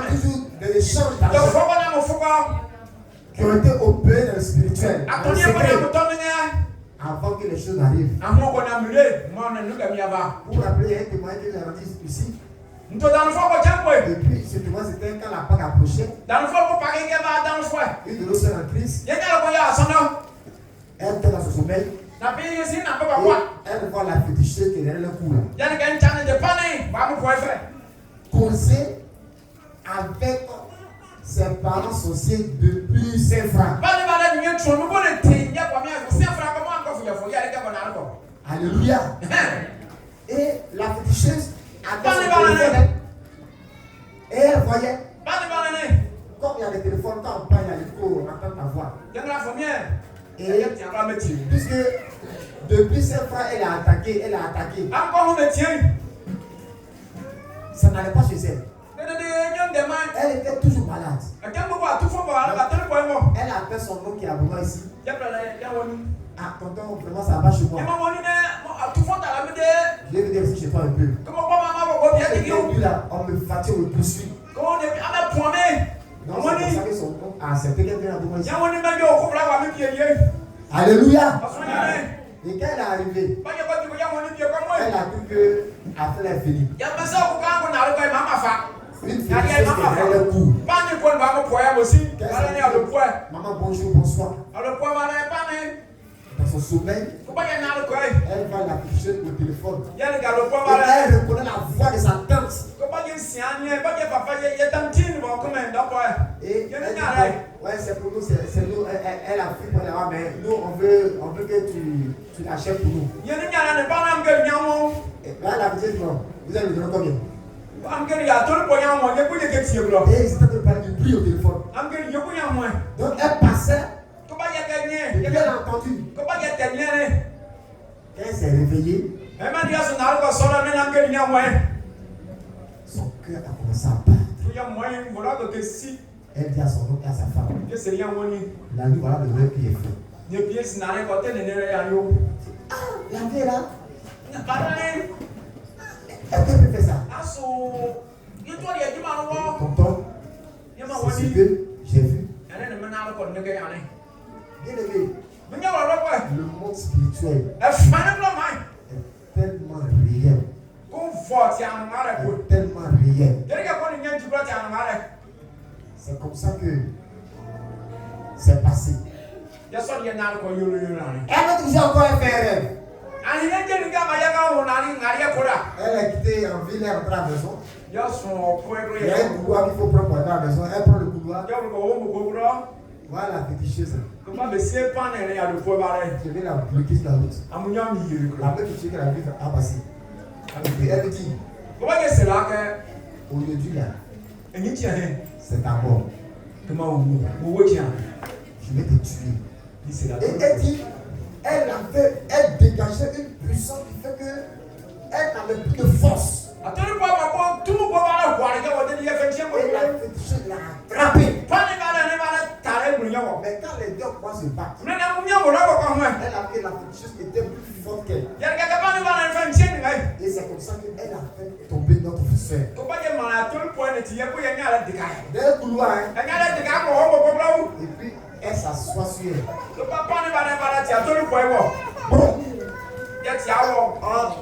toujours des échanges d'argent qui ont été opérés dans le spirituel, dans le secret, avant que les choses arrivent. Vous vous rappelez, il y a un témoignage que j'ai rendu ici. Et puis ce témoignage c'était quand la Pâque approchait. Une de nos sœurs en Christ, elle était dans son sommeil. Et elle voit la féticheuse qui est derrière le cou là. Causé avec ses parents sorciers depuis 5 francs. Alléluia. Et la féticheuse avait son téléphone. Et elle voyait. Comme il y a des téléphones, quand on parle, il y a l'écho, on entend ta voix. Et puisque depuis 5 francs, elle a attaqué. Ça n'allait pas chez elle. Elle était toujours malade. Elle appelle son nom qui est à Boma ici. Ah, tonton, vraiment ça va chez moi. Je vais venir ici chez toi un peu. Et puis là, on me fatigue, on me poursuit. Donc c'est pour ça que son nom a accepté qu'elle vienne à Boma ici. Alléluia. Et quand elle est arrivée, elle a cru que l'affaire est finie. Une féticheuse qui est derrière le cou. Maman, bonjour, bonsoir. dans son sommeil, Comment il y en a le quoi? elle va l'afficher au téléphone. Il y a le gars le Et pauvre. elle reconnaît la voix de sa tante. Comment il y a un sien, pas de papa, il y a tant de bon comme un d'abord. Et Il y a elle un dit, gars. ouais, c'est pour nous, c'est nous. Elle a pris pour là, mais nous, on veut que tu l'achètes pour nous. Il y a un gars, ne pas que Yamon. Et là, elle a dit, non, vous allez me donner combien? I'm getting a total point on one, you put your here, bro. Et ils étaient en train de parler du prix au téléphone. I'm getting you put on one. Donc elle passait, Comment il y a et gagné? puis elle a entendu. Comment il y a gagné? Elle s'est réveillée, Et maintenant, son arbre sort la main, I'm getting a one. son cœur a commencé à battre. Tu as moyen, voilà, que si, Elle dit à son oncle et à sa femme, je sais rien, mon nid. la nuit, voilà le vrai qui est fait. Les pièces n'a rien côté de nerfs à nous. Ah, la vie est là. Pareil, Est-ce qu'elle peut faire ça? asso, il doit y avoir du mal. Tonton, Il m'a c'est ce dit, que j'ai vu. elle est maintenant qu'on ne gagne rien. Bien aimé, Mais il y a un robot. le monde spirituel Elle fait un plan, est tellement réel. qu'on voit, il y a un mal. Est tellement réel. Il y a un peu de tu vois, il y a un mal. C'est comme ça que c'est passé. Il y a ça, il y a un mal qu'on y a. Elle a toujours encore fait un rêve. Elle Elle a quitté en ville, elle est rentrée à la maison. il y a son point Il y a un couloir qu'il faut prendre pour aller à la maison. Elle prend le couloir. Voilà la féticheuse. Je Je vais la bloquer sur la route. La même féticheuse qu'elle a vu a passé. Et puis elle me dit, aujourd'hui là, c'est ta mort. Je vais te tuer. Et elle dit, elle dégageait une puissance qui fait que elle n'avait plus de force. Et la féticheuse l'a attrapée. Mais quand les deux croient se battre, elle a fait la féticheuse qui était plus forte qu'elle. Et c'est comme ça qu'elle a fait tomber notre soeur. Dans le couloir, hein. Et puis elle s'assoit sur elle.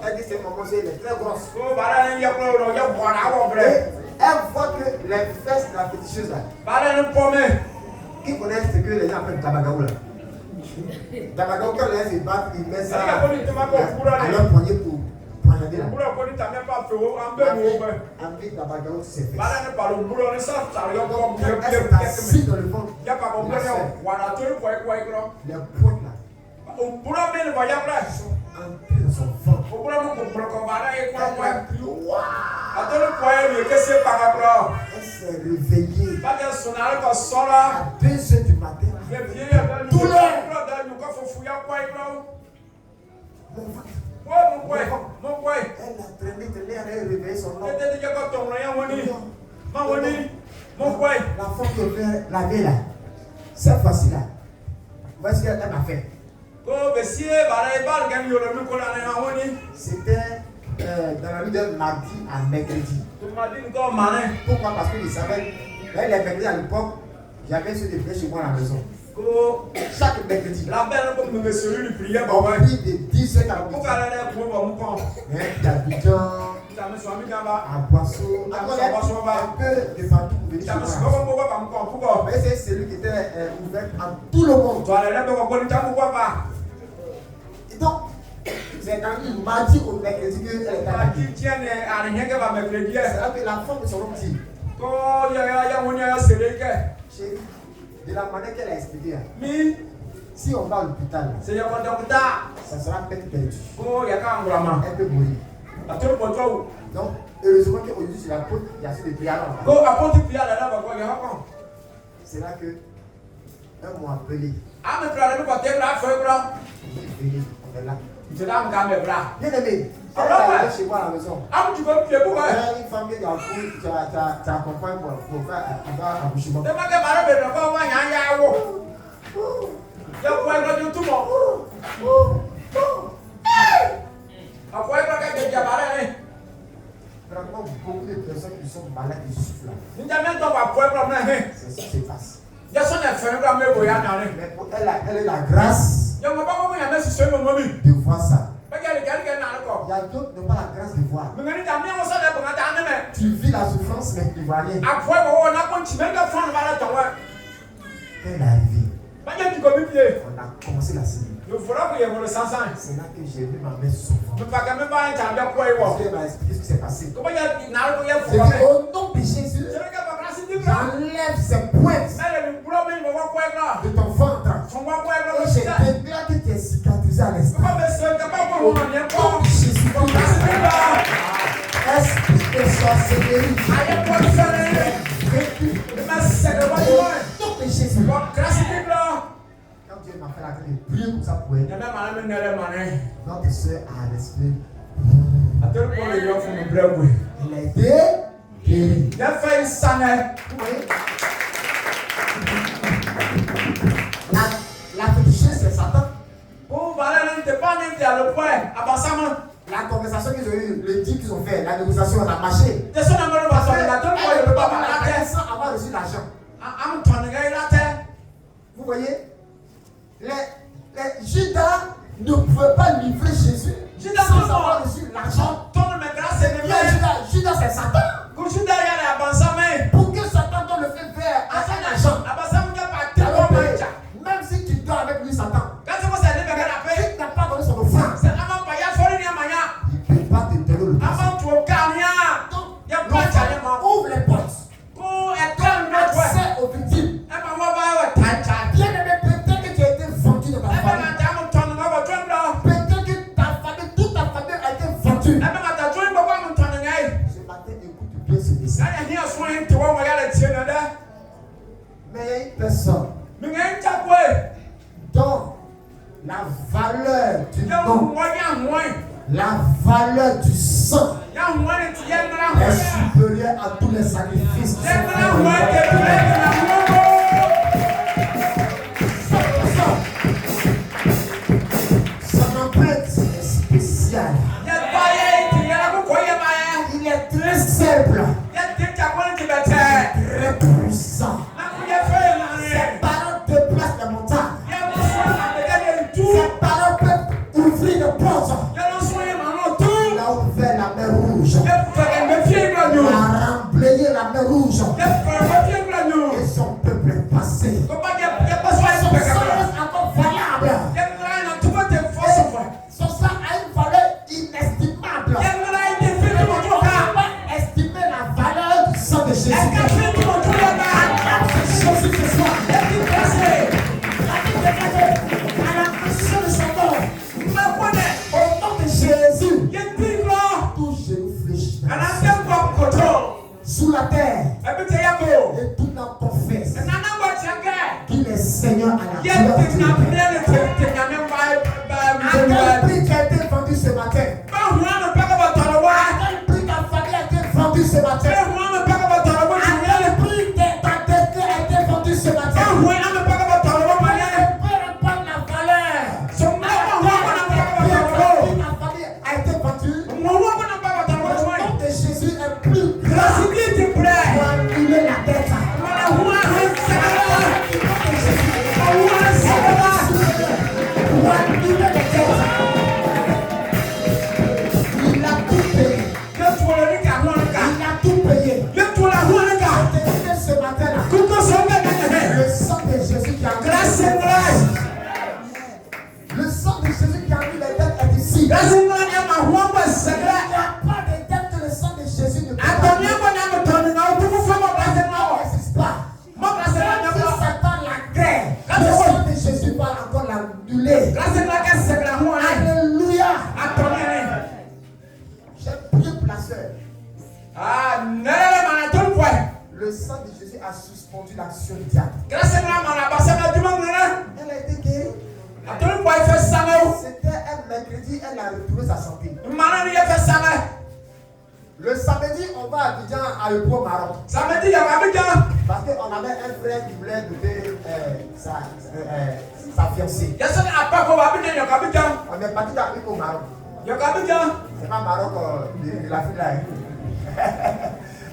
Elle dit c'est maman, elle est très grosse. Et elle voit que les fesses de la féticheuse là, qui connaissent ce que les gens appellent Dabagaou là. Dabagaou, quand les gens se battent, ils mettent ça à leur poignet pour poignarder là. Avec Dabagaou sur ses fesses. Elle s'est assise dans le ventre. Les pointes là. Sont entrées dans son ventre. Elle s'est réveillée à 2h du matin. Elle a traîné, elle a réveillé son nom. La femme qui fait la vie là, cette fois-ci là, voici ce qu'elle m'a fait. C'était dans la nuit de mardi à mercredi. Pourquoi? Parce que je savais, les mercredis à l'époque, j'avais ceux de prier chez moi à la maison. Chaque mercredi, on prie de 10 h à d'Abidjan, à Boisseau, un peu de partout pour venir chez moi. Mais c'est celui qui était ouvert à tout le monde. Et donc, c'est dans le mardi au mercredi qu'elle est attaquée. C'est là que la femme de son homme dit, chérie, de la manière qu'elle a expliqué, si on va à l'hôpital, ça sera peut-être perdu. Elle peut mourir. Donc, heureusement qu'aujourd'hui sur la côte, il y a ce de prière. C'est là que un m'a appelé. On est là. Bien aimé, elle est arrivée chez moi à la maison. Une femme qui t'accompagne pour faire un accouchement. Vraiment, beaucoup de personnes qui sont malades du souffle là. C'est ça qui se passe. Mais pour elle, elle a la grâce de voir ça. Il y a d'autres qui n'ont pas la grâce de voir. Tu vis la souffrance, mais tu ne vois rien. Elle est arrivée. On a commencé la série. Le voilà que vous le sensez. C'est là que j'ai mis ma main souvent. Mais pas quand même pas un temps quoi Parce qu'il m'a expliqué ce qui s'est passé. comment il y a J'ai dit au nom de Jésus, c'est le gars va grâce de j'enlève ces pointes mais le boulot mais il va voir quoi là de ton ventre. son voit quoi là Et je déclare que tu es cicatrisé à l'instant. comment mais c'est capable pour on est pas Jésus pour grâce de là esprit de sorcellerie. aïe pour faire mais c'est le Au nom de Jésus. pour grâce de là Quand Dieu m'a fait la grâce de prier comme ça pour elle, il y a même un même le mané notre soeur a respiré. à tel point le gars faut me blâmer Elle a été guérie. il a fait une sanne Vous voyez? La fétichée, c'est Satan. pour valer n'était pas né à le point abassement La conversation qu'ils ont eue, le deal qu'ils ont fait, la négociation, elle a marché. de son amour va sortir la tel point il peut pas Elle a parler gagné sans avoir reçu l'argent. am ton gars la terre Vous voyez? Les Judas ne pouvaient pas livrer Jésus Judas sans non. avoir reçu l'argent. ton me grâce et Il y a Judas, c'est Satan. que Judas y a abassement Pour que Satan donne le feu vert à son argent. abassement n'y a pas tel Alors point que, même si tu dors avec lui, Satan, quand c'est ça dit la paix il n'a pas donné son offrande. c'est avant pas ya fori ni amanya Il ne peut pas te donner le passé. avant tu kanya Donc, ya pas challenge ouvre les portes. ko e kan no kwa Accès aux victimes. e ma wa ba ta Bien aimé, peut-être que tu as été vendu de ta e famille. ma ta mo ton ma ba ton do Peut-être que ta famille, toute ta famille a été vendue. e ma ta ton ba ba mo ton ngai Ce matin, écoute bien ce message. na ya ni aso en te wa wa ya le tie na da Mais il y a une personne mi ngai ta kwa dont la valeur du ya nom, mo ya moy la valeur du sang ya mo ni ti ya na est ho supérieure à tous les sacrifices qui ya sont na faits ho au te Père. ple na mo Son empreinte est spéciale. ya ba ya ti ya ko ko ya ba ya Il est très simple, ya ti ta ko ni ti ba te très puissant. na ku ya fe na Ses ni paroles déplacent les montagnes. ya mo so na de ga ni tu Ses paroles peuvent ouvrir des portes. ya no so ya ma no tu Il a ouvert la mer rouge. ya fa ga me fie na Il ñu a remblayé la mer rouge. ya fa ma fie na ñu Et son peuple est passé. ko ba ya pa so Son ya sang ka est encore valable. ya na na tu ba te fo so fa Son sang a une valeur inestimable. ya na ni fi On mo ne tu peut ka pas estimer la valeur du sang de Jésus. e ka fi mo tu ya na Jésus ce soir. e ti passe La Bible déclare à la mention de son nom, ma ko ne au nom de Jésus, ya ti lo tout genou fléchit ana se ko ko to sous la terre e bi te ya ko et tout n'a confesse na na go changa qu'il est Seigneur à la ya gloire ti de na Dieu. ne te nya me ba À quel prix qui a été vendu ce matin? ba hu na pa ka ba to wa À quel prix ta famille a été vendue ce matin? ba hu na pa ka ba to wa À quel prix ta destinée a été vendue ce ba matin? hu na pa ka ba to wa ma ya Peu importe la valeur. so na ba hu na pa ka ba Bien to wa que ta famille a été vendue, mo wa na pa ka ba to wa le nom de Jésus est plus grand grâce qui te plaît pour annuler la dette. mana hu na sa Le nom de Jésus hu na sa pour annuler les dettes. Il a tout payé. que tu le ni ka hu na ka Il a tout payé. que tu la hu na ka Je te disais ce matin-là, ku ko so ga na le sang de Jésus qui a grâce grâce le sang de Jésus qui a mis les dettes est ici. grâce grâce ya ma hu ba sa Il n'y a pas de dette que le sang de Jésus ne peut pas Antonio payer. ko na ko to na tu ko fa mo grâce na Ça n'existe pas. mo grâce na Même si na Satan la crée, le sang de Jésus va encore l'annuler. grâce na ka sa na hu na Alléluia. Antonio J'ai prié pour la sœur. ah nere mana ton point Le sang de Jésus a suspendu l'action du diable. grâce na mana ba sa na tu mo na Elle a été guérie. Antonio point fait ça na C'était un mercredi, elle a retrouvé sa santé. mana ni fait ça na Le samedi, on va à Abidjan à Epro Maroc. ça me dit ya ba bi ja Parce qu'on avait un frère qui voulait donner sa fiancée. ya sa na pa ko ba bi ja ya ka bi ja On est parti d'Afrique au Maroc. ya ka bi ja C'est pas Maroc de l'Afrique là.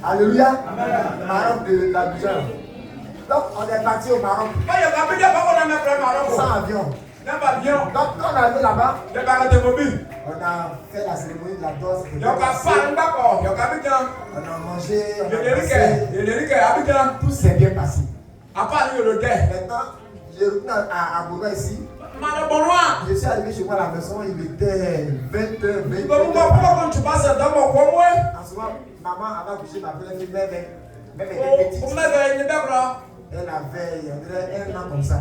Alléluia. Maroc de l'Abidjan. Donc on est parti au Maroc ba ya ka bi ja ba ko na me pre ma ro sans ko avion. na ba bien Donc quand on est arrivé là-bas, ya ba ka te mo bi on a fait la cérémonie de la danse. ya ka fa ngba ko ya ka bi ja On a mangé, on ye a le dansé. ke abi ja Tout s'est bien passé. apa ni yo de Maintenant, je retourne à Bourgogne ici. Je suis arrivé chez moi à la maison, il était 20h, 20h. Pourquoi quand tu passes dans mon coin, En ce moment, maman avait couché ma belle fille, même elle était petite. Elle avait, on dirait, un an comme ça.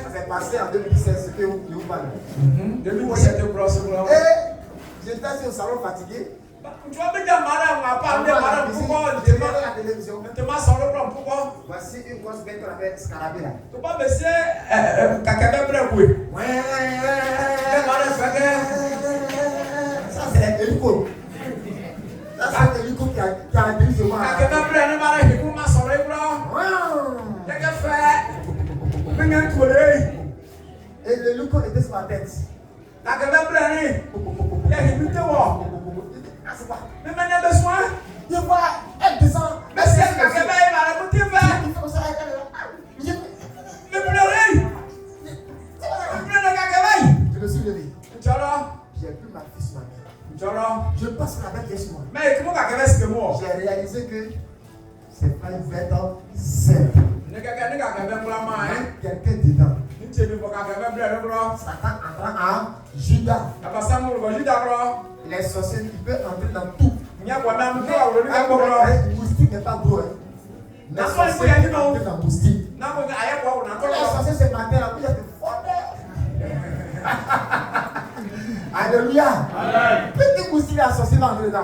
Ça s'est passé en 2016, c'était où il va là. Et j'étais assis au salon fatigué. Tu vas me dire, madame, pourquoi je regardais la télévision. Voici une grosse bête qu'on appelle scarabée là. Tu vas me dire, Ça c'est l'hélico. Ça c'est l'hélico qui a atterri sur moi. Et l'hélico était sur ma tête. Ah, c'est quoi? Je vois, elle descend. Mais c'est elle qui fait comme ça. Je me suis levé. J'ai pris ma fille sur ma main. Je passe la bête qui est sur moi. J'ai réalisé que c'est pas une bête simple. Quelqu'un dedans. Satan entrant en Judas. Les sorciers qui peuvent entrer dans tout. Le moustique n'est pas gros. Les sorciers qui entrent dans le moustique. Les sorciers ce matin, la bouille est forte. Alléluia. Petit moustique, la sorcier va entrer dedans.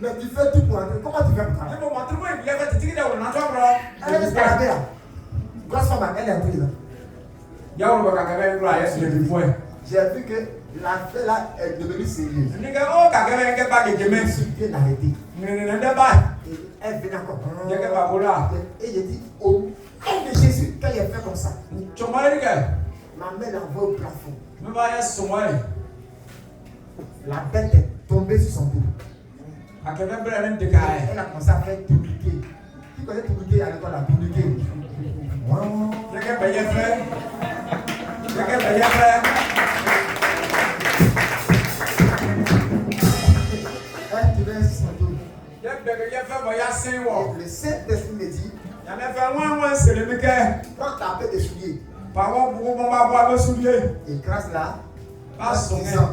Mais tu fais tout pour entrer. Comment tu fais pour entrer? Elle est escaladée là. Grosse femme, elle est entrée dedans. J'ai vu que la fée là est devenue sérieuse. Je suis bien arrêté. Et elle venait encore. Et j'ai dit, au nom de Jésus, quand il a fait comme ça, ma main l'envoie au plafond. La bête est tombée sur son dos. Elle a commencé à faire tourniquer. Qui connaît tourniquer à l'école, la tourniquer? Wow. Elle tournait sur son dos. Le Saint-Esprit me dit, prends ta paire de souliers. Et grâce là, en disant,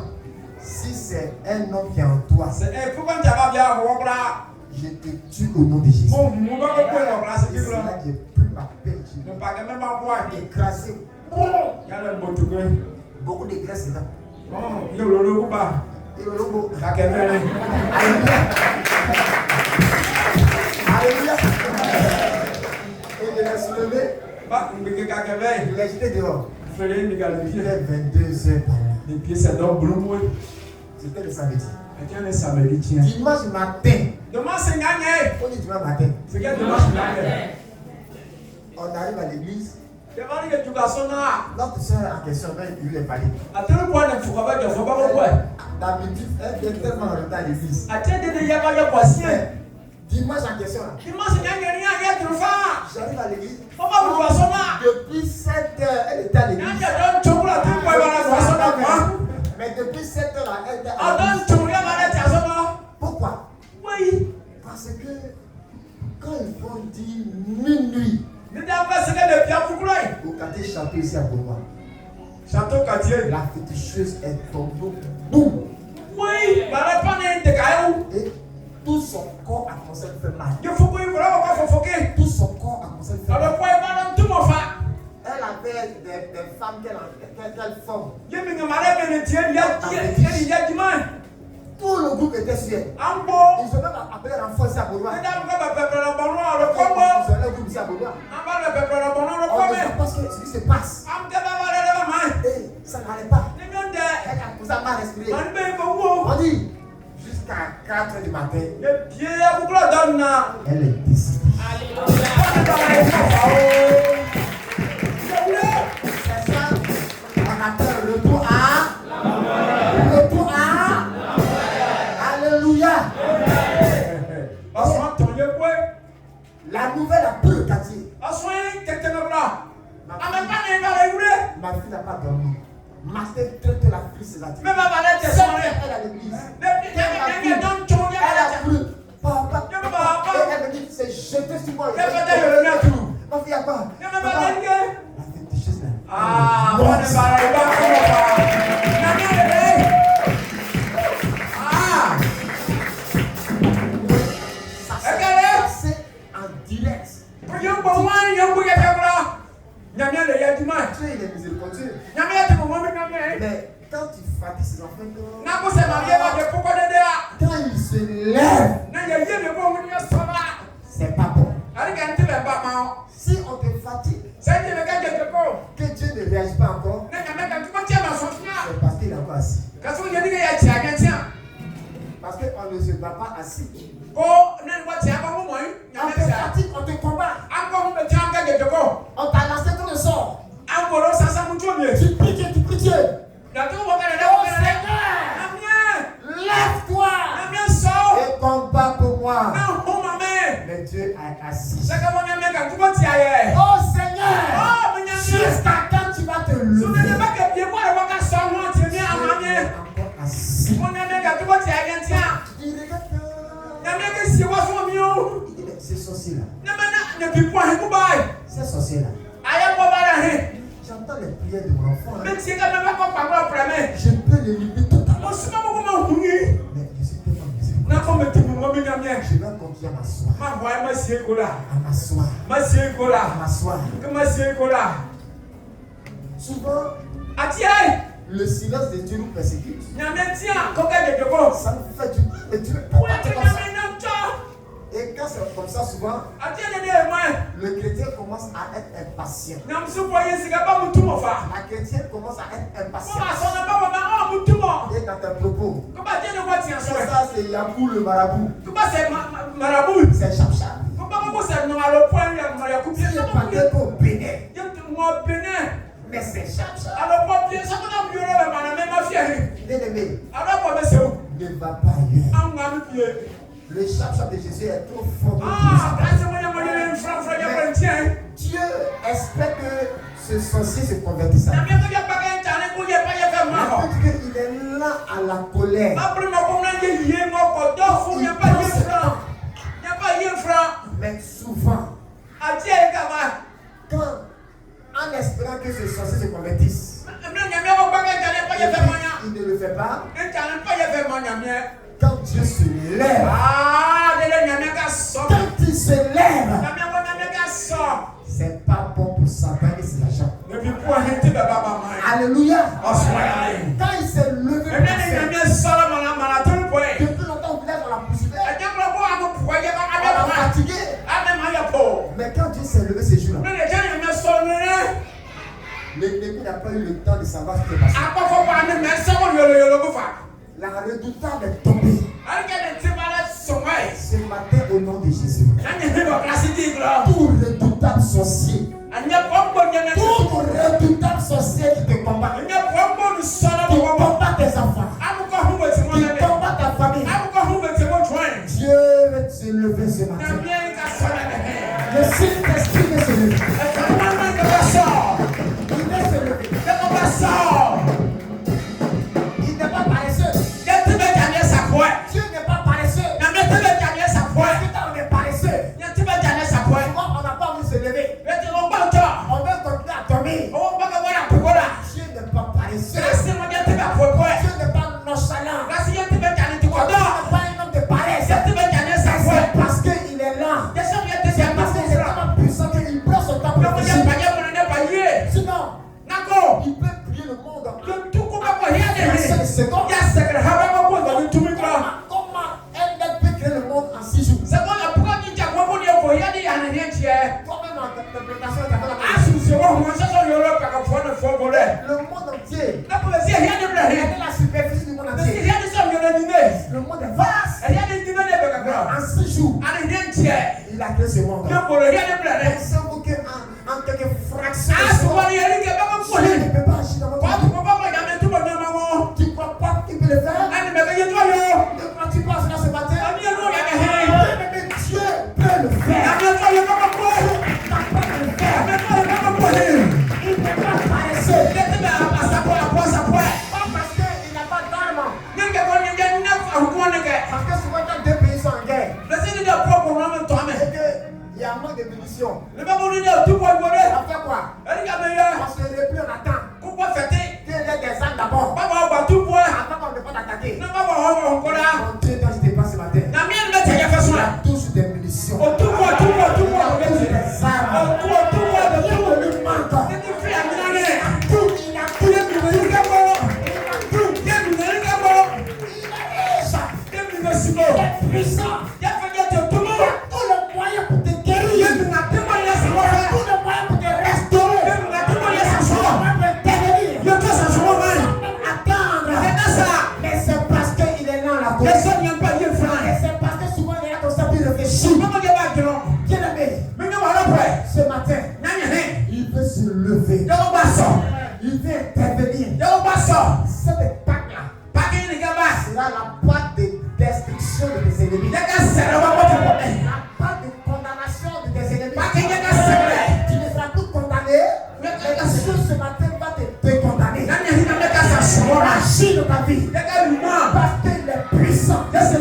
si c'est un homme qui est en toi, je te tue au nom de Jésus. Et c'est là que j'ai pris ma pelle, écrasé. Beaucoup de graisse dedans. Et le lobo. Alléluia. Et je l'ai soulevé. Je l'ai jeté dehors. Il était 22h par là. C'était le samedi. Dimanche matin. On dit dimanche matin. On arrive à l'église. Notre soeur en question, il lui est parlé. D'habitude, elle vient tellement en retard à l'église. Dimanche en question là. J'arrive à l'église. Depuis 7h, elle était à l'église. Mais depuis 7h là, elle était à l'église. Pourquoi? Parce que quand ils vont dire minuit, au quartier Château ici à Boulogne, la féticheuse est tombée. Boum! Et tout son corps a commencé à faire mal. Tout son corps a commencé à faire mal. Elle avait des femmes qu'elle forme. Tout le groupe était sur elle. Ils ont même appelé l'enfant ici à Boulogne. Ils ont le groupe ici à Boulogne. Parce que ce qui se passe, et ça n'allait pas. Elle a commencé à mal respirer. On dit, jusqu'à 4h du matin, elle est décédée. C'est ça, on appelle le retour à. Alléluia. La nouvelle a pris le quartier. Ma fille n'a pas dormi. Ma fille traite la fille sédative. Elle a l'église. Elle a pris. Papa. Et elle me dit, c'est jeté sur moi. Ma fille a pas. qu'on ne se bat pas assis. Ko ne wati aba mo moi. On te fatigue, on te combat. Encore me tianga de ko. On t'a lancé dans le sort. Angolo sasa mutumie. Tu pries Dieu, tu pries Dieu. Datu wakana da Oh wakana. Seigneur, Amien. lève-toi Amien so. et combat pour moi. Na ho mame. Mais Dieu est assis. Saka mo nyame ka tuko ti aye. Oh Seigneur, Oh, me nyame. jusqu'à quand tu vas te Sune ne lever? ba ke bie kwa waka so ho ti mi Dieu amanye. est encore assis. Mo nyame ka tuko ti aye ntia. Il regarde. Nyame ke si wa so mi o. Ces sorciers-là, Na mana ne bi po he ku bai. ces sorciers-là, Aye ko ba da he. j'entends les prières de mon enfant. Me ti ka me ba ko pa ko prame. Je peux les limiter totalement. Mo sima mo ko ma huni. Mais je suis tellement miséricorde. Na ko me ti mo mi nyame. Je vais continuer à m'asseoir. Ma voix ma sie ko la. À m'asseoir. Ma sie ko À la. m'asseoir. Que ma sie ko la. Souvent, Ati ai. le silence de Dieu nous persécute. Nyame tia ko ka de ko. Ça nous fait du mal. Et Dieu Wo pourquoi te tu es comme ça? nyame na to. Et quand c'est comme ça, souvent, Ati de de ma. le chrétien commence à être impatient. Nyam su po ye sika ba mutu mo fa. La chrétienne commence à être Ko impatient. ma so na ba wa ma mutu mo. Et dans tes propos, Ko ba je ne ko tia so. ça c'est Yabou le marabout. Ko ba se marabu. C'est chap-chap. Ko ba ko se no alo point ya ma ya ku Il bien. est parti au Bénin. Ye tu mo bene. Mais c'est chap-chap. Alo po bien ça ko na bioro le ma na me ma fie. Bien-aimé, Alo ko me se o. ne va pas ailleurs. An ga mi pie. Le chap-chap de Jésus est trop fort pour Ah, nous. ka se mo ya mo ye fra fra ya ko tia. Dieu espère que ce sorcier se convertisse. Na me ko ya ba ka ntane ko ye pa ye fe ma ho. Il est là à la colère. Après ma ko na ye ye mo ko do fu ya pa ye fra. Ya pa ye fra. Mais souvent, Ati e ka ba. quand, en espérant que ce sorcier se convertisse, Me nyame ko ba ka ntane pa ye fe mo nya. il ne le fait pas. Ntane pa ye fe mo nya me. Quand Dieu se lève, Ah, de le nyame ka so. quand il se lève, Nyame ko nyame ka so. c'est pas bon pour Satan et ses agents. Ne bi po henti be ba ba mai. Alléluia. Oswaya. Quand il s'est levé, E ne nyame so la mana tun po e. depuis longtemps, on voulait on l'a poursuivi. E je ko ko amu po ye ba On abe l'a ba. fatigué. Ame ma ya po. Mais quand Dieu s'est levé ces jours-là, Ne le je nyame so ne. l'ennemi n'a pas eu le temps de savoir ce qui est passé. Apa fo pa ne me so ko yolo ko fa. La redoutable est tombée. Ari ke ne ti bala so mai. Ce matin, au nom de Jésus, Na ne ba klasi di glo. tout redoutable sorcier, Anya pombo nyame. tout redoutable sorcier qui te combat, Anya pombo ni so la qui bo bo. combat tes enfants, Amu ko hu mo ti mo qui nyame. combat ta famille, Amu ko hu mo ti mo join. Dieu va se lever ce Na matin. bien ka so na ne. Le Saint-Esprit va se lever. E ka ma ma ka so. Il va se lever. E ko ba so. Il n'est pas paresseux. Ye ti be jane sa ko. Dieu n'est pas paresseux. Na me ti be jane sa ko. Parce que quand on est paresseux, Ye ti be jane sa ko. souvent on n'a pas envie de se lever. E ti lo gba to. On veut continuer à dormir. O ba ka wala ko la. Dieu n'est pas paresseux. Kasi mo ye ti be ko ko. Dieu n'est pas nonchalant. Kasi ye ti be jane ti ko Dieu do. n'est pas un homme de paresse. Ye ti be jane sa ko. C'est parce qu'il est là. Ye so ye ti C'est be parce ko qu'il est fra. tellement puissant qu'il prend son temps pour Yo mo ye réfléchir. pa ye mo ne ba ye. Sinon, Nako. il peut plier le monde en Yo tu ko ba ko ye de en he. 5 secondes. Ya sekre ha ba ko ko do tu mi ko. Comment un être peut créer le monde en 6 jours? Se ko na puka ni ja ko mo ni ko ye di ya ne ne tie. Toi-même en interprétation, tu as fait la même. Asu se wo mo se so yo lo pa ka fo ne fo bo le. Le monde entier, Na ko se ye de bre he. regardez la superficie du monde Se entier. ye de so yo ne ni ne. Le monde est vaste. E ye de ni ne be ka gra. En 6 jours, Ani ne tie. il a créé ce monde. Yo ko le ye de bre he. Pensez-vous qu'en quelques fractions de Asu secondes, ko ni ye ni ke ba ko ko Dieu he. ne peut pas agir dans votre Ko tu vie? ko ba ko ya me tu mo na mo. Tu crois pas qu'il peut le faire? Ani me ke ye to yo. Ne crois-tu pas cela ce matin? Ani ye no ya ne he. Mais Dieu peut le faire. Ani to yo ba ko. Il n'a pas de le faire. Ani to yo ba ko he. Il n'est pas paresseux. Ye ti be a sa ko a sa ko. Pas parce qu'il n'a pas d'armes. Ni ke ko ni ye na fa ko ne ke. Parce que souvent quand deux pays sont en guerre Le se ni de po ko no me to me. et qu'il y a un manque de munitions, Le ba ko ni de tu ko bo de. on fait quoi? Ani ka me ye. On se replie, on attend. Ku ko fete. Qu'il y ait des armes d'abord. Ba ba tu po. Avant qu'on ne peut pas t'attaquer. Na ba ho ko la. Mon Dieu, quand je te passe ce matin, Na mi en me te ye fa so il la. a tous des munitions. O tu ko Il a tous des O armes. tu ko de Rien tu. ne lui manque. Ni ti fi ami na ne. Tout, il a tout. Ye mi ne ka bo. Il a tout. Ye mi ne ka bo. Il est riche. Ye mi ne si bo. Il est puissant. Ye fa ye te tu mo. Il a tous les moyens pour te Ye guérir. mi na te mo ye sa Il wo. a tous les moyens pour te restaurer. Ye mi na te mo ye sa so. Il va t'intervenir. Ye to sa so ma. Sans même attendre. Ye na sa. Mais c'est parce qu'il est là la Ye cause. so ni pa ye Cette Pâque-là sera la Pâque de destruction de tes ennemis. La Pâque de condamnation de tes ennemis. Tu ne seras plus condamné, mais quelque chose ce matin va te décondamner. Agis dans ta vie. Parce qu'il est puissant. Parce qu'il est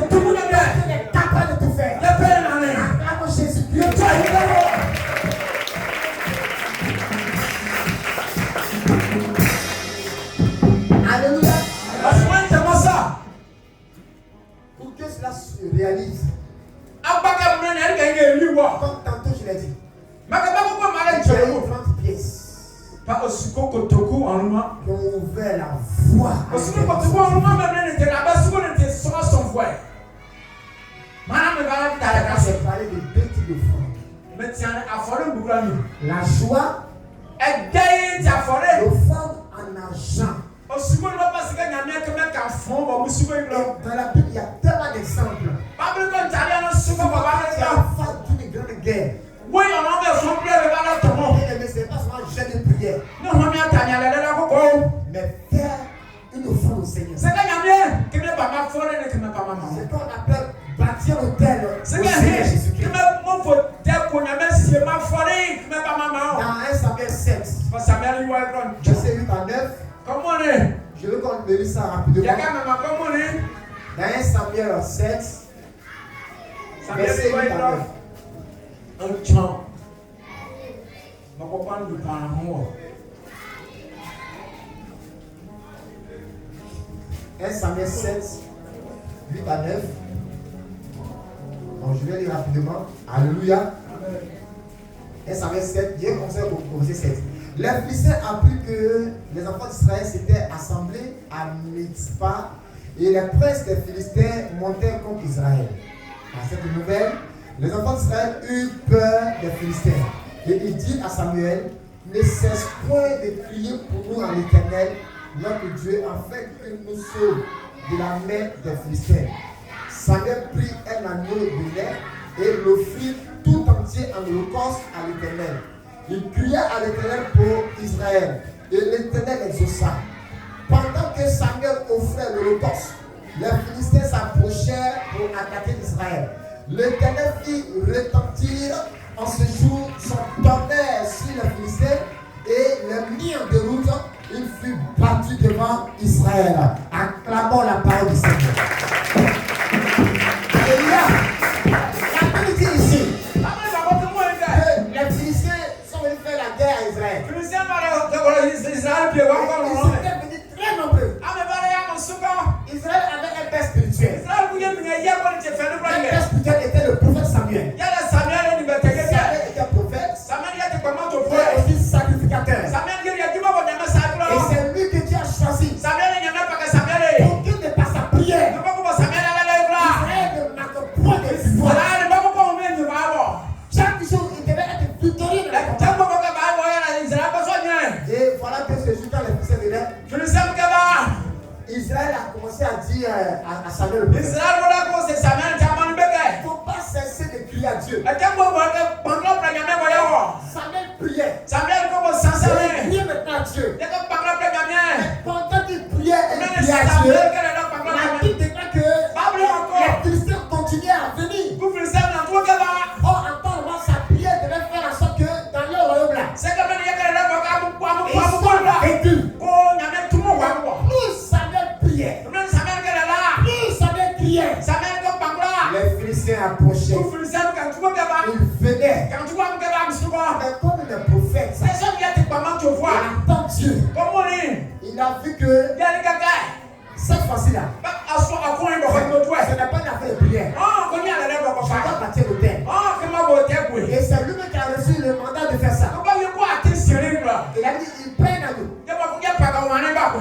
capable de tout faire. Acclame Jésus-Christ. Alléluia. Pour que cela se réalise, comme tantôt je l'ai dit, tu as eu 30 pièces qui ont ouvert la voie. J'ai parlé de 2 types de foi. La joie, le fond en argent. Dans la Bible, il y a tellement d'exemples. Tu vas face d'une grande guerre. Mais ce n'est pas seulement jeûne de prière, mais faire une offrande au Seigneur. C'est qu'on appelle bâtir l'autel au Seigneur Jésus-Christ. Dans 1 Samuel 7, verset 8 à 9, je veux qu'on me lise ça rapidement. Dans 1 Samuel 7, verset 8 à 9. Un Samuel 7, 8 à 9. Donc je vais lire rapidement. Alléluia. 1 Samuel 7, Dieu conseille au verset 7. Les Philistins apprirent que les enfants d'Israël s'étaient assemblés à Mitzpah et les princes des Philistins montèrent contre Israël. À cette nouvelle, les enfants d'Israël eurent peur des Philistins. Et il dit à Samuel, ne cesse point de crier pour nous à l'Éternel, notre Dieu, afin qu'il nous sauve de la main des Philistins. Samuel prit un agneau de lait et l'offrit tout entier en holocauste à l'Éternel. Il cria à l'Éternel pour Israël, et l'Éternel exauça. Pendant que Samuel offrait l'holocauste, les Philistins s'approchèrent pour attaquer Israël. L'Éternel fit retentir en ce jour son tonnerre sur les Philistins et les mit en déroute. Il fut battu devant Israël. Acclamons la parole du Seigneur. Alléluia. La Bible dit ici, les Philistins sont venus faire la guerre à Israël. Ils étaient venus très nombreux. Israël avait un père spirituel. Un père spirituel était le prophète Samuel. Samuel était prophète. Et aussi sacrificateur. Et c'est lui que Dieu a choisi pour qu'il ne passe sa prière. Israël ne manque point de victoire. Chaque jour, il devait être victorieux dans la combat. Et voilà que ce jour, quand les Philistins venaient, Israël a commencé à dire à Samuel le prophète, il ne faut pas cesser de crier à Dieu. Samuel priait. Il priait maintenant à Dieu. Mais pendant qu'il priait et priait à Dieu, la Bible déclare que les Philistins continuaient à venir. Or, en temps normal, sa prière devait faire en sorte que dans leur royaume là, ils soient vaincus. Plus Samuel priait, plus Samuel criait, les Philistins approchaient. Ils venaient. Mais comme le prophète, il attend Dieu. Il a vu que cette fois-ci là, ce n'est pas une affaire de prière. Je dois bâtir l'autel. Et c'est lui-même qui a reçu le mandat de faire ça. Il a dit, il prend un agneau.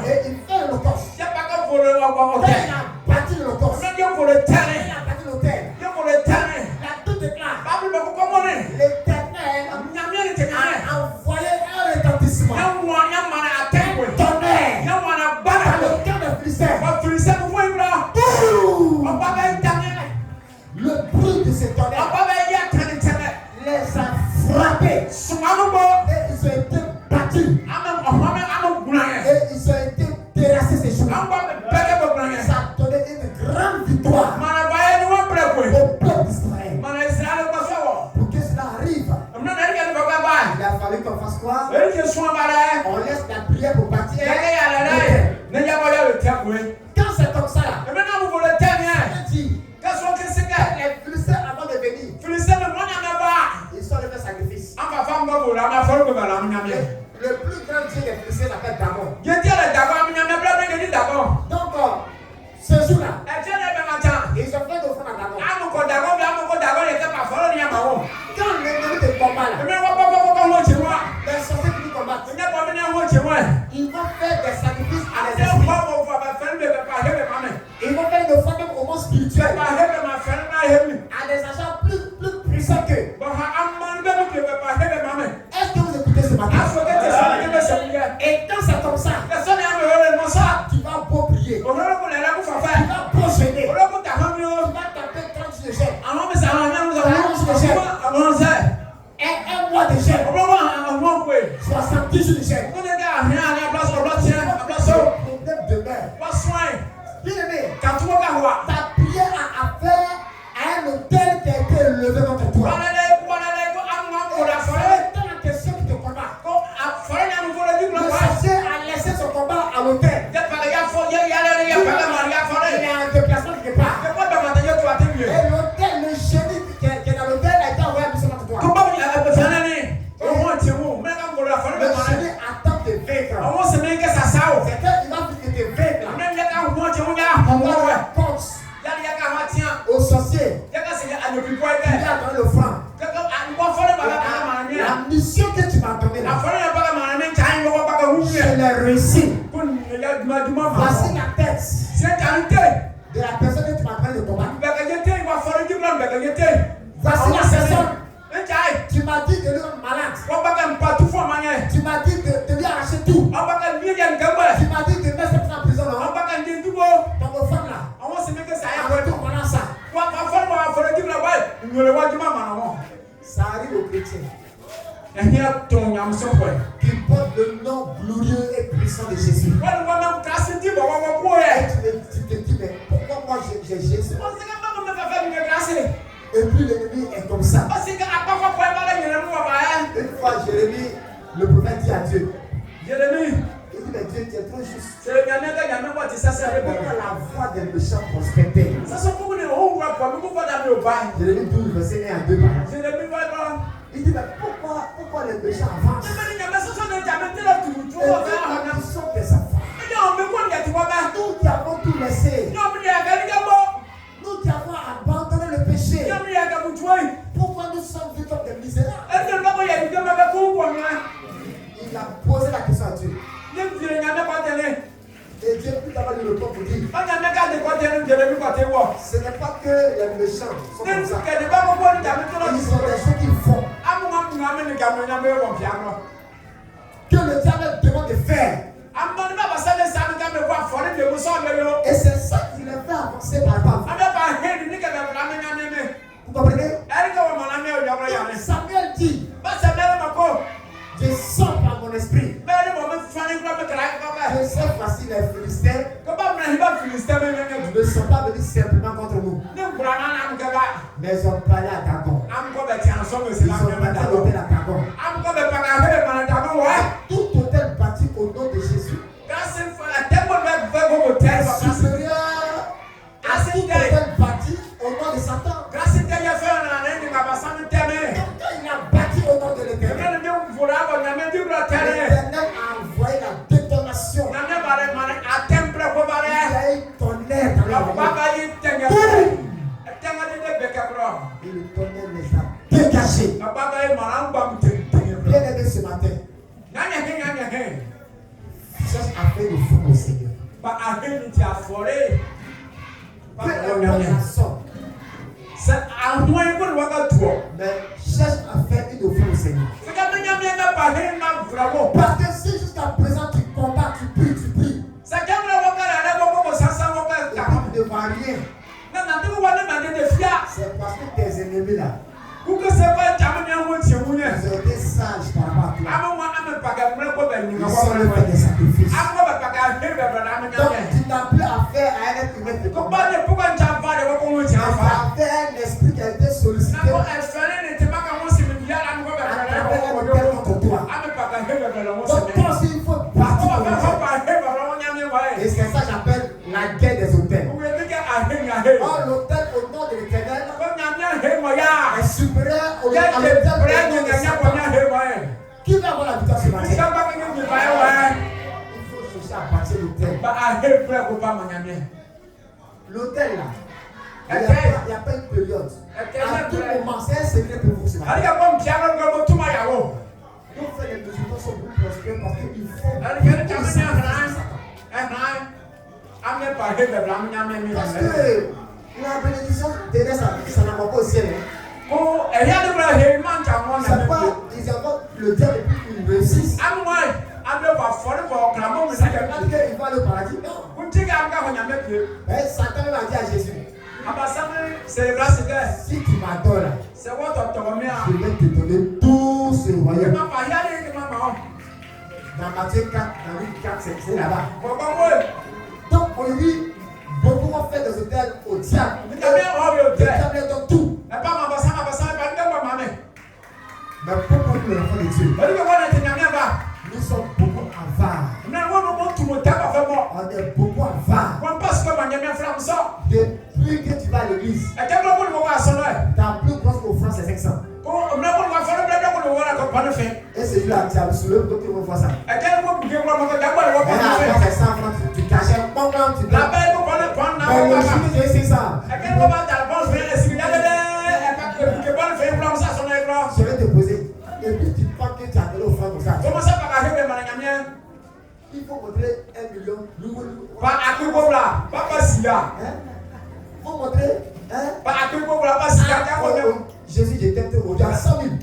Et il fait l'holocauste. Il a bâti l'holocauste. Il a bâti l'autel. La Bible déclare, l'Éternel a envoyé un retentissement. Un tonnerre dans le cœur des Philistins. Le bruit de ce tonnerre les a frappés. Et ils ont été battus. Et ils ont été terrassés. s'asseoir. Ele que soa balé. On laisse la prière pour partir. Ne ya balé le terme. Quand c'est comme ça là, Et maintenant vous voulez terme. on dit, Qu'est-ce que c'est que les Philistins avant de venir, Philistins le monde n'a pas. ils sont allés faire sacrifice. En va femme go la ma folle que va la miamé. Le plus grand dieu des Philistins s'appelle Dagon. Je dis le d'abord miamé bla bla d'abord. Donc, ce jour-là, Et tiens le matin. ils ont fait d'offrande à Dagon. Amuko d'abord il était pas folle ni à maman. Quand l'ennemi te combat là, Mais on va pas chez moi. les sorciers qui nous combattent, Il n'y a pas venu à chez moi. ils vont faire des sacrifices à les C'est esprits. pas mon frère, ma femme ne veut pas aimer ma main. Ils vont faire une offrande même au monde spirituel Pas aimer ma femme, pas aimer. à des agents plus puissants qu'eux. Bon, à un moment donné, je ne veux pas aimer ma main. Est-ce que vous écoutez ce matin? À ce que tu sais, Et quand c'est comme ça, personne n'a me mon ça. tu vas beau prier, On va le la bouffe à tu faire. vas beau jeûner, On va le ta femme. tu vas taper 30 jours de jeûne, Alors, mais ça va bien, nous avons et un mois de jeûne, on va voir un mois pour eux. 70 jours de jeûne. On est là, rien à la place, on va tirer la place. Le problème demeure. Pas soin. Bien aimé, Quand tu vas voir. ta prière a affaire à un hôtel qui a été élevé contre toi. Voilà, Et c'est dans la question qui te combat. Le sorcier a laissé son combat à l'hôtel. Il est en déplacement quelque part. Et l'hôtel, le génie qui est dans l'hôtel a été envoyé à mission contre toi. Le génie attend de vaincre. C'est qu'il va te vaincre. On va la course au sorcier. Il a donné le franc. La mission que tu m'as donnée là, je l'ai réussi. Voici la tête de la personne que tu m'as donné de combattre. Voici la personne. Tu m'as dit de lui rendre malade. Tu m'as dit de lui arracher tout. Tu m'as dit de mettre cette femme en prison. Ton femme là. En retour, voilà ça. Ça arrive aux chrétiens qui portent le nom glorieux et puissant de Jésus. Et tu te dis, mais pourquoi moi j'ai Jésus? Et puis l'ennemi est comme ça. Une fois, Jérémie, le prophète dit à Dieu, il dit, mais Dieu, tu es trop juste. Pourquoi la voix des méchants prospère-t-elle? Jérémie 12, verset 1 à 2 par là. Il dit, mais pourquoi les méchants avancent? Et ils sont des enfants. Nous qui avons tout laissé. Nous qui avons abandonné le péché. Pourquoi nous sommes vus comme des misérables? Il a posé la question à Dieu. Et Dieu plus d'abord lui répond pour dire, ce n'est pas que les méchants sont comme ça. Ils sont des choses qu'ils font. Que le diable demande de faire. Et c'est ça qui les fait avancer par pas. Vous comprenez? Samuel dit, je sors par mon esprit. Je sais facile les Philistins ne sont pas venus simplement contre nous. Mais ils ont parlé à Dagon. Ils ont bâti l'hôtel à Dagon. Tout hôtel bâti au nom de Jésus est supérieur à tout hôtel bâti au nom de Satan. Quand il a bâti au nom de l'Éternel, l'Éternel a envoyé la détonation. Il y a eu tonnerre dans leur vie. Et le tonnerre les a dégagés. Bien aimé ce matin, cherche à faire le fond au Seigneur. Peu importe la somme, mais cherche à faire une offrande au Seigneur. Parce que si jusqu'à présent tu combats, tu pries, et puis tu ne vois rien, c'est parce que tes ennemis là, ils ont été sages par rapport à toi. Ils sont allés faire des sacrifices. Donc tu n'as plus affaire à un être humain de combat. Tu as affaire à un esprit qui a été sollicité à travers un hôtel contre toi. Qui va avoir la victoire ce matin? Il faut chercher à partir de l'autel. L'autel là, il n'y a pas une période. À tout moment, c'est un secret pour vous ce matin. Donc faire les résultats sont beaucoup prospères parce qu'il faut. Parce que la bénédiction derrière ça n'a pas au ciel. C'est pas, ils ont le diable et puis ils réussissent. C'est pas qu'il va aller au paradis, non. Mais Satan a dit à Jésus, si tu m'adores, je vais te donner tout ce royaume. Dans Matthieu 4, dans Luc 4, c'est là-bas. Donc aujourd'hui, beaucoup vont faire des hôtels au diable. Le diable leur donne tout. Mais pourquoi nous, les enfants de Dieu, nous sommes beaucoup avares. On est beaucoup avares. Depuis que tu vas à l'église, ta plus grosse offrande c'est 500. Et c'est là, tu as soulevé pour que tu vois ça. Et là, c'est 100 francs, tu cachais, tu donnes. Mais le jour c'est 600. Je vais te poser. Et puis tu penses que tu as donné offrande comme ça. Il faut montrer 1 million. Il faut montrer. Jésus, je t'aime aujourd'hui à 100 000.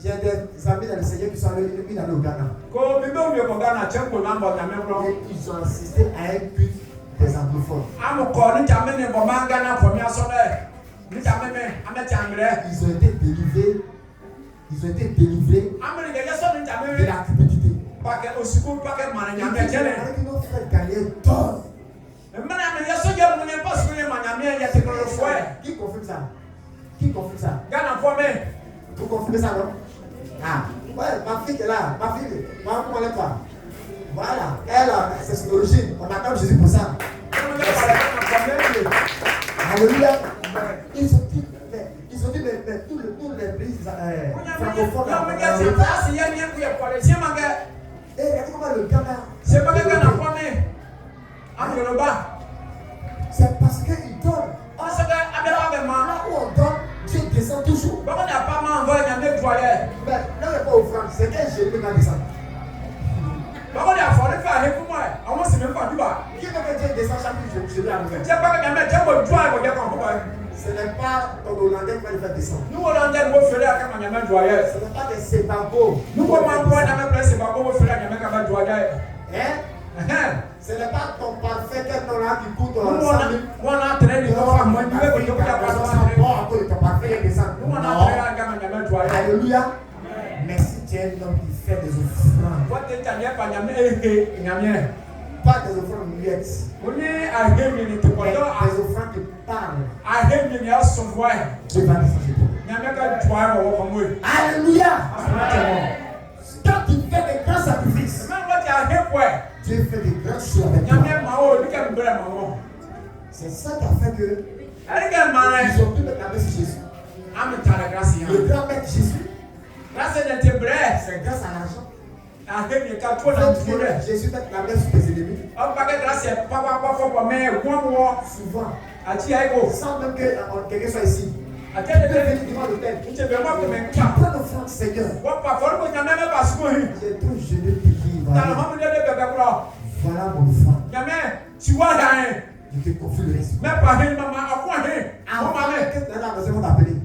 J'ai des amis dans le Seigneur qui sont allés dans le Ghana. Et ils ont assisté à un culte des anglophones. Ils ont été délivrés. Ils ont été délivrés de la cupidité. Ils nos frères gagnaient tort. Qui confirme ça? Qui confirme ça? Vous confirmez ça, non? Ah, ouais, ma fille est là. Ma fille, comment elle est pas? Voilà, elle, c'est son origine. On acclame Jésus pour ça. Alléluia. Ils ont dit, mais tous les pays francophones. Et regardez comment le Ghana. C'est parce qu'il donne. Là où on donne, Dieu descend toujours. Mais là, il n'y a pas offrande. C'est qu'un Jésus qui va descendre. Qui veut que Dieu descende chaque jour? Je vais arriver. Ce n'est pas ton Hollandais qui va le faire descendre. Ce n'est pas des Sebagos. Ce n'est pas ton parfait quelqu'un là qui coûte 100 000. Alléluia. Mais si tu es un homme qui fait des offrandes, pas des offrandes muettes, mais des offrandes qui parlent, Dieu va descendre. Alléluia. Quand tu fais des grands sacrifices, Dieu fait des grandes choses avec toi. C'est ça qui a fait que ils ont pu mettre la main sur Jésus. Le grand maître Jésus, c'est grâce à l'argent. Jésus met la main sur tes ennemis. Souvent, sans même que quelqu'un soit ici. Tu peux venir devant l'autel. Tu prends l'offrande, Seigneur. J'ai trop jeûné pour qui va. Voilà mon offrande. Je te confie le reste. Avant que tu aies la raison de t'appeler.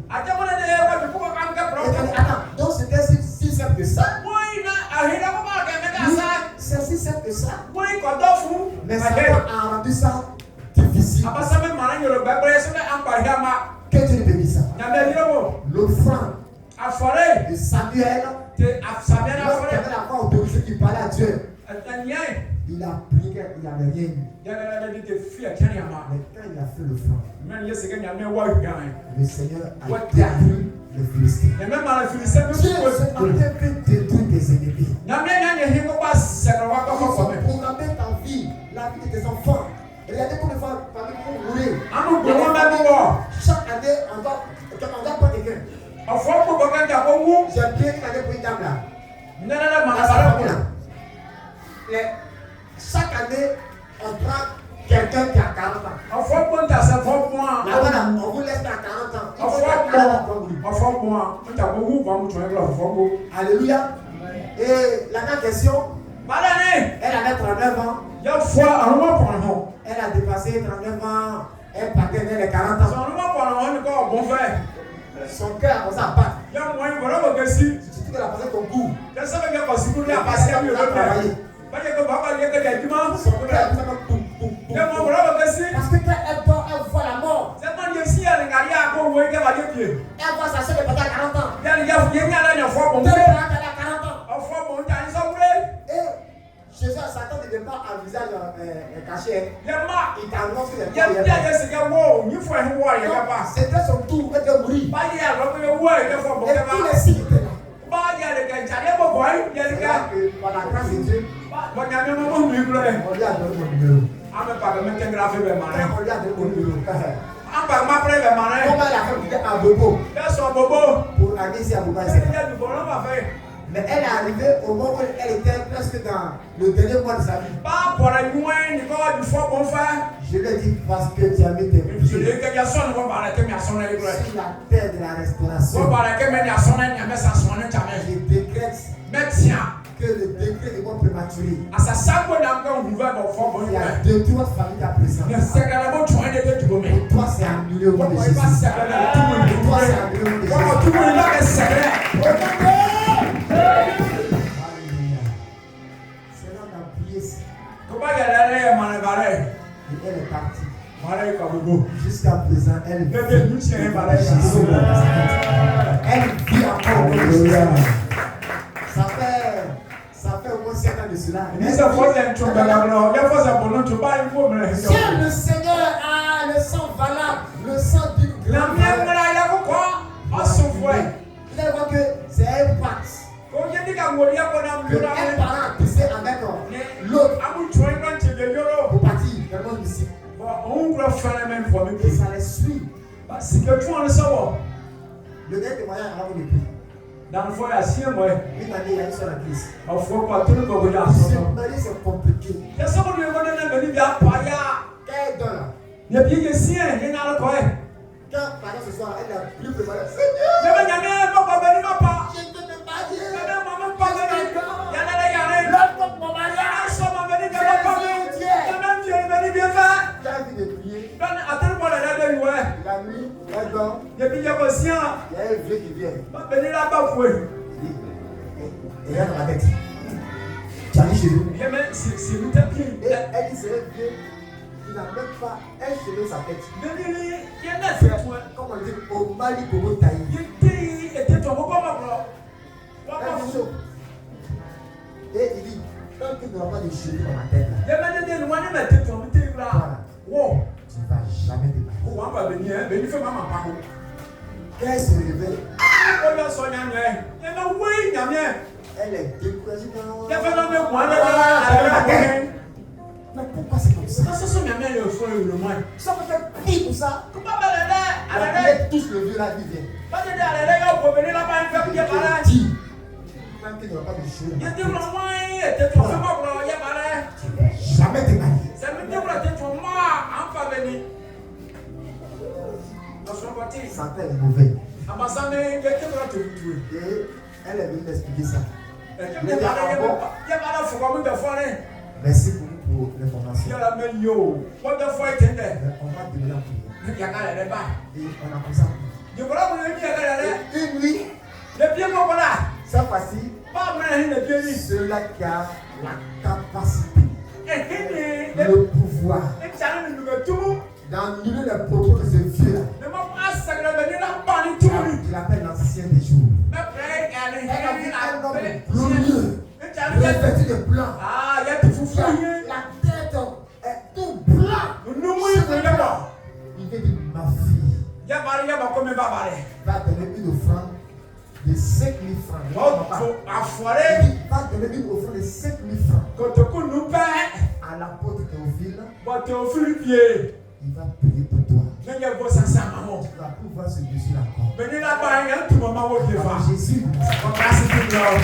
Attends, donc c'était si simple que ça. C'est si simple que ça. Mais ça a rendu ça difficile. Que Dieu te bénisse. L'offrande de Samuel, lorsqu'il avait la voix autorisée qui parlait à Dieu, il a prié qu'il n'avait rien eu. Mais quand il a fait l'offrande, le Seigneur a détruit les Philistins. Dieu ce matin peut détruire tes ennemis. Ils ont programmé ta vie, la vie de tes enfants. Regardez combien de fois parmi vous mourrez. Chaque on doit pas quelqu'un. J'ai bien une année pour une dame là. Chaque année, on prend quelqu'un qui a 40 ans. Là, on vous laisse à 40 ans. Alléluia. Et la même question, elle avait 39 ans. Elle a dépassé 39 ans. Elle partait vers les 40 ans. Son cœur a commencé à battre. Surtout qu'elle a passé ton goût. Elle a passé à travailler. Son cœur a commencé à boum, boum, boum. Parce que quand elle voit la mort, elle voit sa soeur est partie à 40 ans. Elle est à 40 ans. Et Jésus a Satan ne vient pas à visage caché. Il t'annonce que les corps. C'était son tour, il était mourir. Et tous les signes étaient là. Par la grâce de Dieu, on lui a donné mon numéro. On lui a donné mon numéro. Comment elle a fait à Bobo pour aller ici à Bobo. Mais elle est arrivée au moment où elle était presque dans le dernier mois de sa vie. Je lui ai dit parce que tu as mis tes pieds sur la terre de la restauration. Je décrète que le décret de mort prématuré qui a détruit votre famille à présent. Pour toi, c'est annulé au nom de Jésus. Pour toi, c'est annulé au nom de Jésus. C'est là dans pièce. Et elle est partie. Jusqu'à présent, elle vit. Elle vit encore. Ça fait au moins 7 ans de cela. Si le Seigneur a le sang valable, le sang d'une grande il va voir que c'est un pacte. Que un parent a pissé avec l'autre pour partir vraiment ici. Et ça les suit. Le dernier témoignage avant de prier. Une année, il y a eu sur la crise. C'est compliqué. Quand elle donne là, quand par exemple ce soir, elle a plus préparé. Seigneur, je ne te pas dire. L'autre mon mariage. Quand elle vient de prier, la nuit, elle dort. Il y a un vieux qui vient. Et elle dans la tête. Tu as dit chez nous. Et elle dit c'est un vieux. Il n'a même pas un cheveu sa tête. Comme on dit au Mali pour vous tailler. Et il dit, tant que tu n'auras pas de cheveux dans ma tête là, voilà, tu ne vas jamais te marier. Quand elle se réveille, elle est découragée. Mais pourquoi c'est comme ça? Ça peut faire pire pour ça. Elle est tous le vieux là qui vient. Je dis, tant qu'il n'y aura pas de cheveux, tu ne vas jamais te marier. Satan est mauvais. Et elle est venue m'expliquer ça. Merci pour l'information. On va demander en prière. Et on a comme ça. Une nuit, cette fois-ci, celui-là qui a la capacité, le pouvoir d'annuler les propos de ce vieux-là. Il appelle l'ancien des jours. Elle a vu un homme glorieux, revêtu de blanc. La tête est tout blanc. Il veut dire ma fille va donner une offrande de 5 000 francs. Il va donner une offrande de 5 000 francs à l'apôtre Théophile. Il va prier pour toi. Ne y a pas ça, maman. Tu vas plus voir ce monsieur-là encore. Mais là-bas, il y a tout le moment où tu vas. Jésus. Merci tout le monde.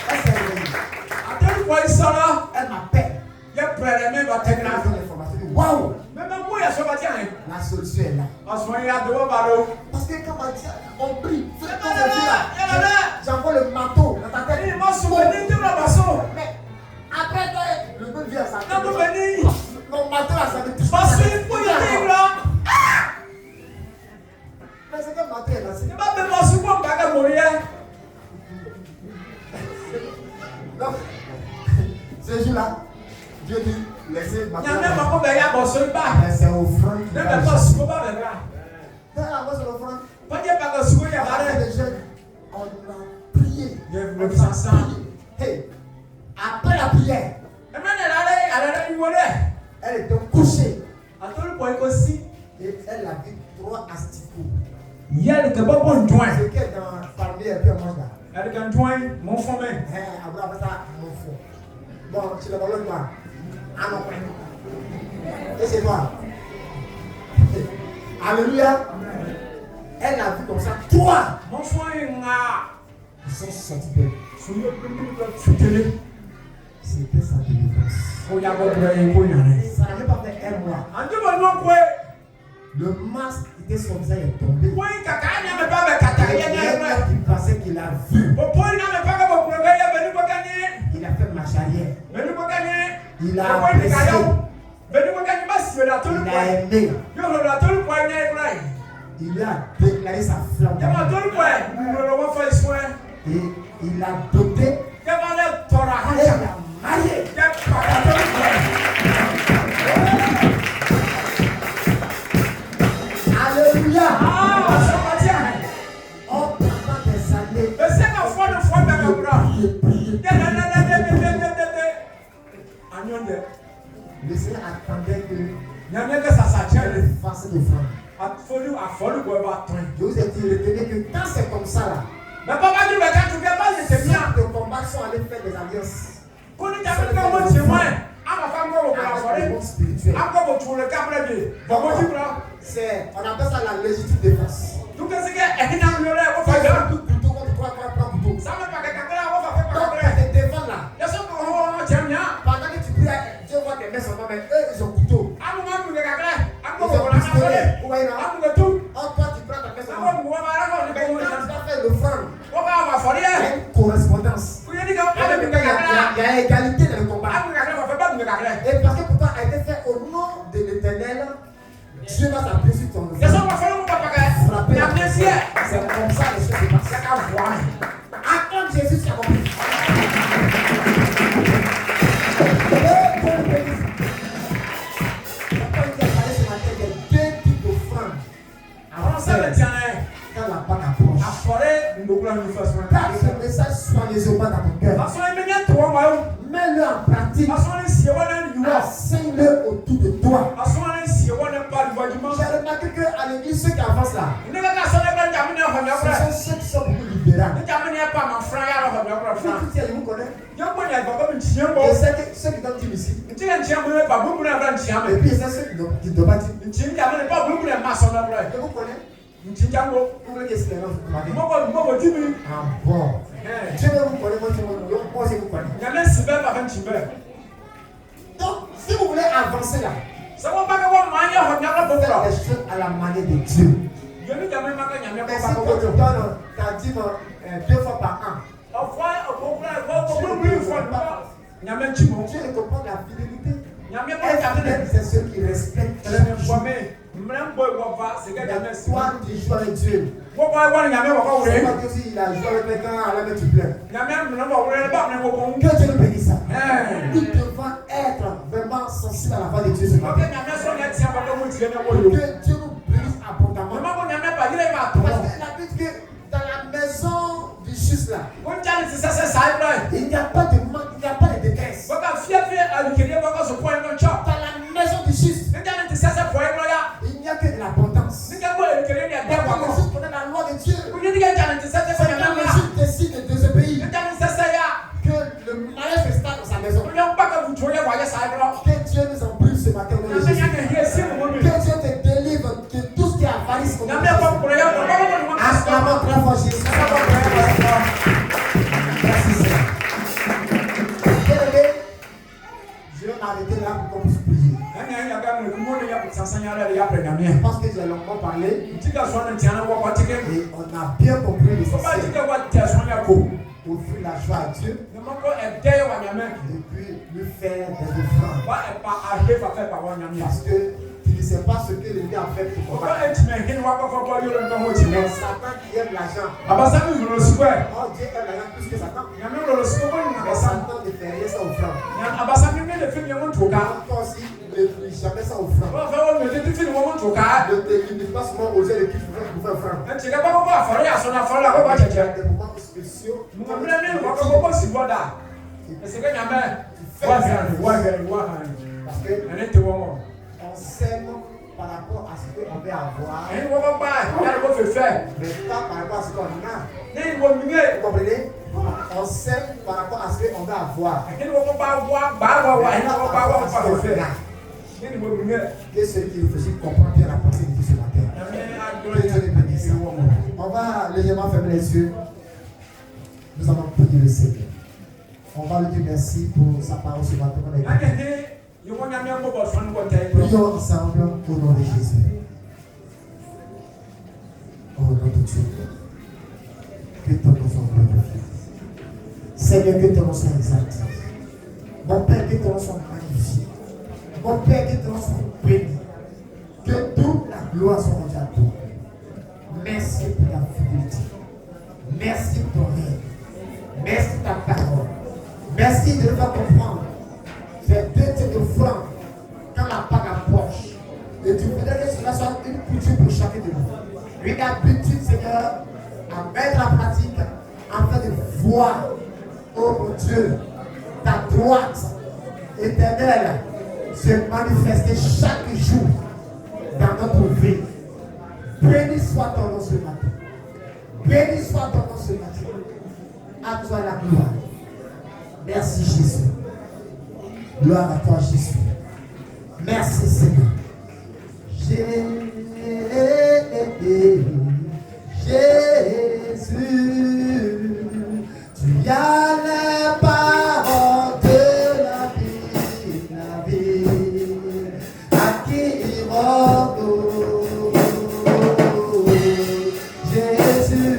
Elle s'est réveillée. À tel point, il sort là. Elle m'appelle. Il y a plein de mêmes à Elle tes m'a glaces. donné l'information. Waouh! Mais même moi, il y a ce matin. La solution est là. En ce moment, il y a deux barreaux. Parce que quand on prie, Il y a là. j'envoie le marteau dans ta tête. Il m'a souvenu de la façon. Mais après, le même vient à sa tête. Non, venir. Mon marteau à sa tête. Parce qu'il faut y aller là. Mais c'est que marteau est lancé. Il m'a même pas souvent bagarre mourir. Donc, ce jour-là, Dieu dit, laissez Il marteau. y a même un peu de gars sur le bas. Mais c'est offrande. Ne même pas souvent pas de gars. Dans la voix, c'est l'offrande. Pas de bagarre sur le bas. Les jeunes, on a prié. Il y a On le a sang. prié. Hey, après la prière, Et maintenant, elle a eu elle était couchée. à tout le point aussi. Et elle a vu 3 asticots. Il y a le kebab bon joint. Ce qui est dans la famille, elle peut manger. Elle a un joint, mon fond même. Après ça, mon fond. Bon, c'est le ballon noir. Ah non. Et c'est toi. Alléluia. Elle a vu comme ça 3. Mon fond est là. Ils sont sortis de Sur le plus c'était sa délivrance. oh, il y a pas de pour y aller. Ça n'avait pas fait un mois. En tout cas, non, quoi. Le masque qui était sur le visage est tombé. Oui, caca, il n'y a pas de caca. Il y a un qui pensait qu'il a vu. Au point, il n'y a pas de problème. Il y a venu pour gagner. Il a fait marche arrière. Venu pour gagner. Il a apprécié. Venu pour gagner. Il a tout le Il a point. aimé. Il a tout le point. Il a déclaré sa flamme. Il a tout le point. Il a fait soin. Et il a doté. Il a Et il a marié. Alléluia. On prend des années. Le Seigneur attendait que elle fasse des femmes. Je vous ai dit, retenez que quand c'est comme ça là, les combats sont allés faire des alliances. Avec le monde spirituel. C'est, on appelle ça la légitime défense. Couteau contre toi, prends couteau. Donc, tu te défends là. Pendant que tu pries, Dieu voit tes mains seulement, mais eux, ils ont couteau. Ils ont pistolet. Vous voyez là? Or, toi, tu prends ta main seulement. Mais quand tu vas faire l'offrande, il y a une correspondance. Il y a égalité dans le combat. Et parce que pourtant a été fait au nom de l'Éternel, Dieu va s'appuyer sur ton frapper. C'est comme ça les choses se passent. Attends Jésus, tu as compris. Pourquoi il a parlé ce matin des 2 types d'offrandes. Quand la Pâque approche, garde ce message soigneusement dans ton cœur. Mets-le en pratique. Enseigne-le autour de toi. J'ai remarqué qu'à l'église, ceux qui avancent là, ce sont ceux qui sont beaucoup libéraux. Vous vous connaissez? Et ceux qui donnent 10 ici. Et puis il y a ceux qui ne donnent pas 10. Et vous connaissez? Vous voulez que c'est un autre. Ah bon. Dieu vous connaît, moi je vous connais. Donc, si vous voulez avancer là, faites les choses à la manière de Dieu. Mais si toi tu donnes ta dîme 2 fois par an, Dieu ne comprend la fidélité. C'est ceux qui respectent. Toi, tu joues avec Dieu. C'est pas que s'il a joué avec quelqu'un, alors que tu pleures. Que Dieu nous bénisse ça. Nous devons être vraiment sensibles à la voix de Dieu. Que Dieu nous bénisse abondamment. Parce qu'il a dit que dans la maison du juste là, il n'y a pas de manque, il n'y a pas de détresse. Dans la maison du juste, il n'y a que de l'abondance. Quand le juste connaît la loi de Dieu, quand le juste décide de désobéir, que le mariage se starte dans sa maison. Que Dieu nous en brûle ce matin. Que Dieu te Parce que j'ai longuement parlé. Et on a bien compris les essais. Offrir la joie à Dieu. Et puis lui faire des offrandes. Parce que tu ne sais pas ce que l'ennemi a fait pour toi. Mais Satan qui aime l'argent. Oh, Dieu aime l'argent plus que Satan. Mais Satan ne fait rien sans offrande. Encore aussi, ne prie jamais sans offrande. Ne te limite pas seulement aux ailes qui pouvaient offrande. Il y a des moments spéciaux. Parce que on sème par rapport à ce qu'on veut avoir, mais pas par rapport à ce qu'on a. Vous comprenez? On sème par rapport à ce qu'on veut avoir. Que celui qui réfléchit comprend bien la pensée de Dieu ce matin. Que Dieu les bénisse. On va légèrement fermer les yeux. Nous allons prier le Seigneur. On va lui dire merci pour sa parole ce matin. Prions ensemble au nom de Jésus. Au nom de Dieu. Que ton nom soit glorifié. Seigneur, que ton nom soit exalté. Mon Père, que ton nom soit magnifié. Mon Père, que ton nom soit béni. Que toute la gloire soit rendue à toi. Merci pour ta fidélité. Merci pour ton règne. Merci pour ta parole. Merci de nous faire comprendre. Fais deux types d'offrandes quand la Pâque approche. Et tu voudrais que cela soit une coutume pour chacun de nous. Une habitude, Seigneur, à mettre en pratique afin de voir, oh mon Dieu, ta droite éternelle se manifester chaque jour dans notre vie. Béni soit ton nom ce matin. Béni soit ton nom ce matin. À toi la gloire. Merci Jésus. Gloire à toi Jésus. Merci Seigneur. Jésus, tu as les paroles de la vie, à qui irons-nous? Jésus.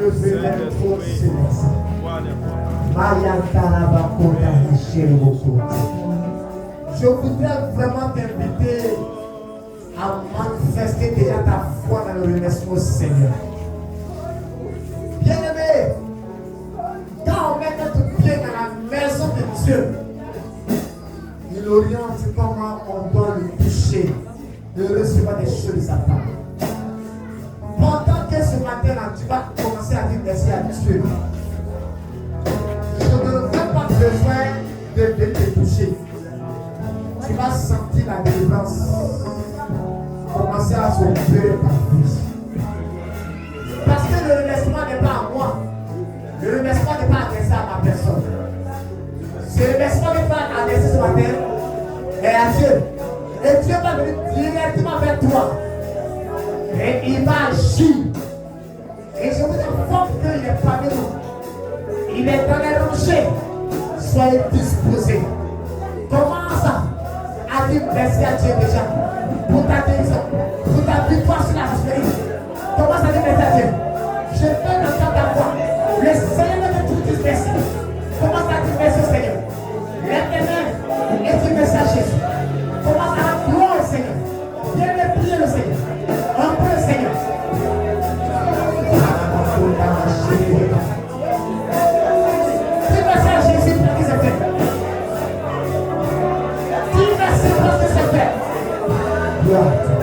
élevé vers le trône céleste. Je voudrais vraiment t'inviter à manifester déjà ta foi dans le remerciement au Seigneur. Bien-aimé, quand on met notre pied dans la maison de Dieu, il oriente comment on doit le toucher et recevoir des choses de sa part. Pendant que ce matin-là, tu vas commencer à dire merci à Dieu. Je n'aurai pas besoin de venir te toucher. Tu vas sentir la délivrance commencer à s'opérer ta vie. Parce que le remerciement n'est pas à moi. Le remerciement n'est pas adressé à ma personne. Ce remerciement n'est pas adressé ce matin et à Dieu. Et Dieu va venir directement vers toi. Et il va agir. Et je vous informe qu'il est parmi nous. Il est dans les rochers. Soyez disposés. Commence à dire merci à Dieu déjà. Pour ta guérison. Pour ta victoire sur la prospérité. Commence à dire merci à Dieu. Je veux entendre ta voix. Le Seigneur de tout dire merci. Commence à dire merci au Seigneur. Lève tes mains et dis merci à Jésus. Commence à la gloire au Seigneur. Viens le prier le Seigneur. Un peu le Seigneur. Dis merci à Jésus pour qu'il s'est fait. Dis merci pour qu'il s'est fait. Gloire à toi.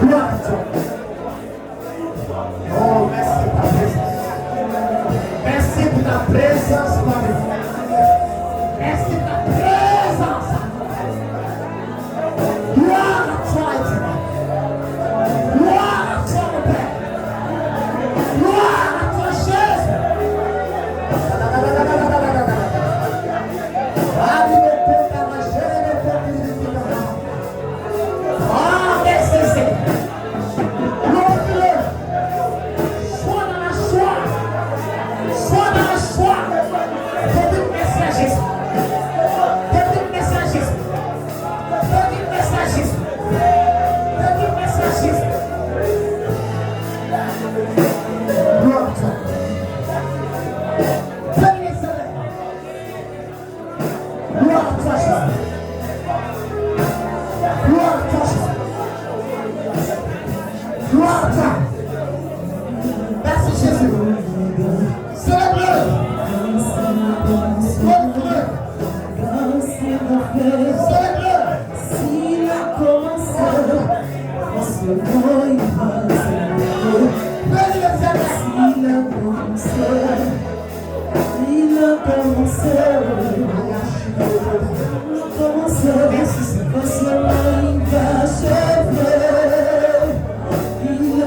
Gloire à toi. Oh, merci pour ta présence. Merci pour ta présence parmi nous. Merci pour ta présence. Gloire à toi, Éternel. Gloire à toi, mon Père. Gloire à toi, Jésus. Oh, merci, Seigneur. Glorifie-le. Sois dans la joie. Sois dans la joie. Fais-lui merci à Jésus. Fais-lui merci à Jésus. Fais-lui merci à Jésus. Fais-lui merci à Jésus. Gloire à toi. Fais-lui excellent. Gloire à toi, Jésus. Gloire à toi, Jésus. Gloire à toi. Merci, Jésus. Célèbre-le. Célèbre-le. Célèbre-le. S'il a commencé, parce que moi il va s'élever. Bénis le Seigneur. Il a commencé, il a commencé, parce que moi il va achever. Il a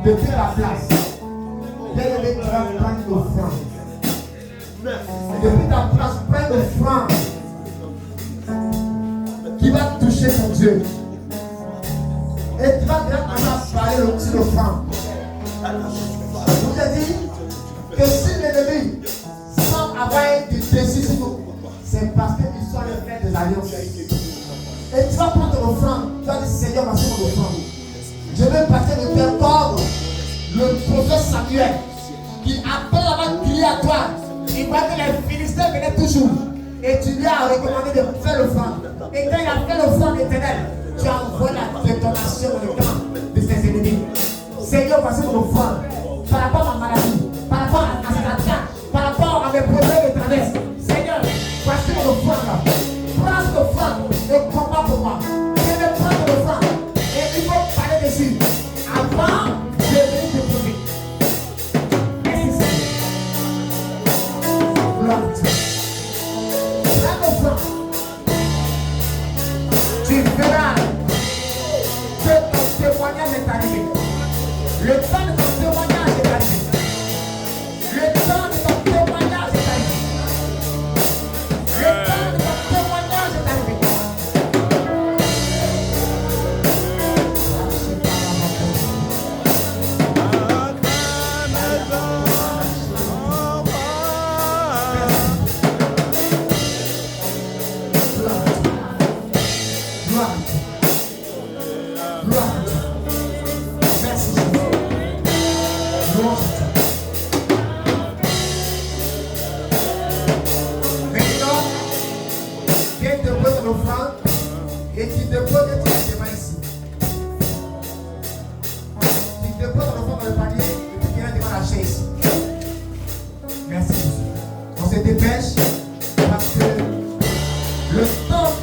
depuis la place. Bien-aimé, tu vas prendre une offrande. Depuis ta place, prends une offrande qui va toucher ton Dieu. Et tu vas déjà commencer à parler le petit offrande. Je vous ai dit que si l'ennemi semble avoir du dessus sur nous, c'est parce qu'ils sont les frères des alliances. Et tu vas prendre ton offrande. Tu vas dire, Seigneur, voici mon offrande. Je vais passer le terme d'ordre. Le prophète Samuel, qui après avoir crié à toi, il voit que les Philistins venaient toujours. Et tu lui as recommandé de faire l'offrande. Et quand il a fait l'offrande éternelle, tu as envoyé la détonation dans le camp de ses ennemis. Seigneur, voici mon offrande. Par rapport à ma maladie, par rapport à cette attaque, par rapport à mes problèmes de traverse. Seigneur, voici mon offrande. Prends cette offrande et combat pour moi. Je vais prendre l'offrande. Et il faut parler dessus. Avant de venir te poser. Merci Seigneur. Gloire à Dieu. Prends l'offrande. Tu verras que ton témoignage est arrivé. Le temps de ton témoignage est arrivé. Le temps de ton témoignage est arrivé. Le temps de ton témoignage est arrivé. Gloire à Dieu. Gloire à Dieu. Merci Jésus. Gloire à Dieu. Maintenant, viens déposer ton offrande et tu déposes directement ici. Tu déposes ton offrande dans le panier et tu viens devant la chaise. Merci Jésus. On se dépêche parce que le temps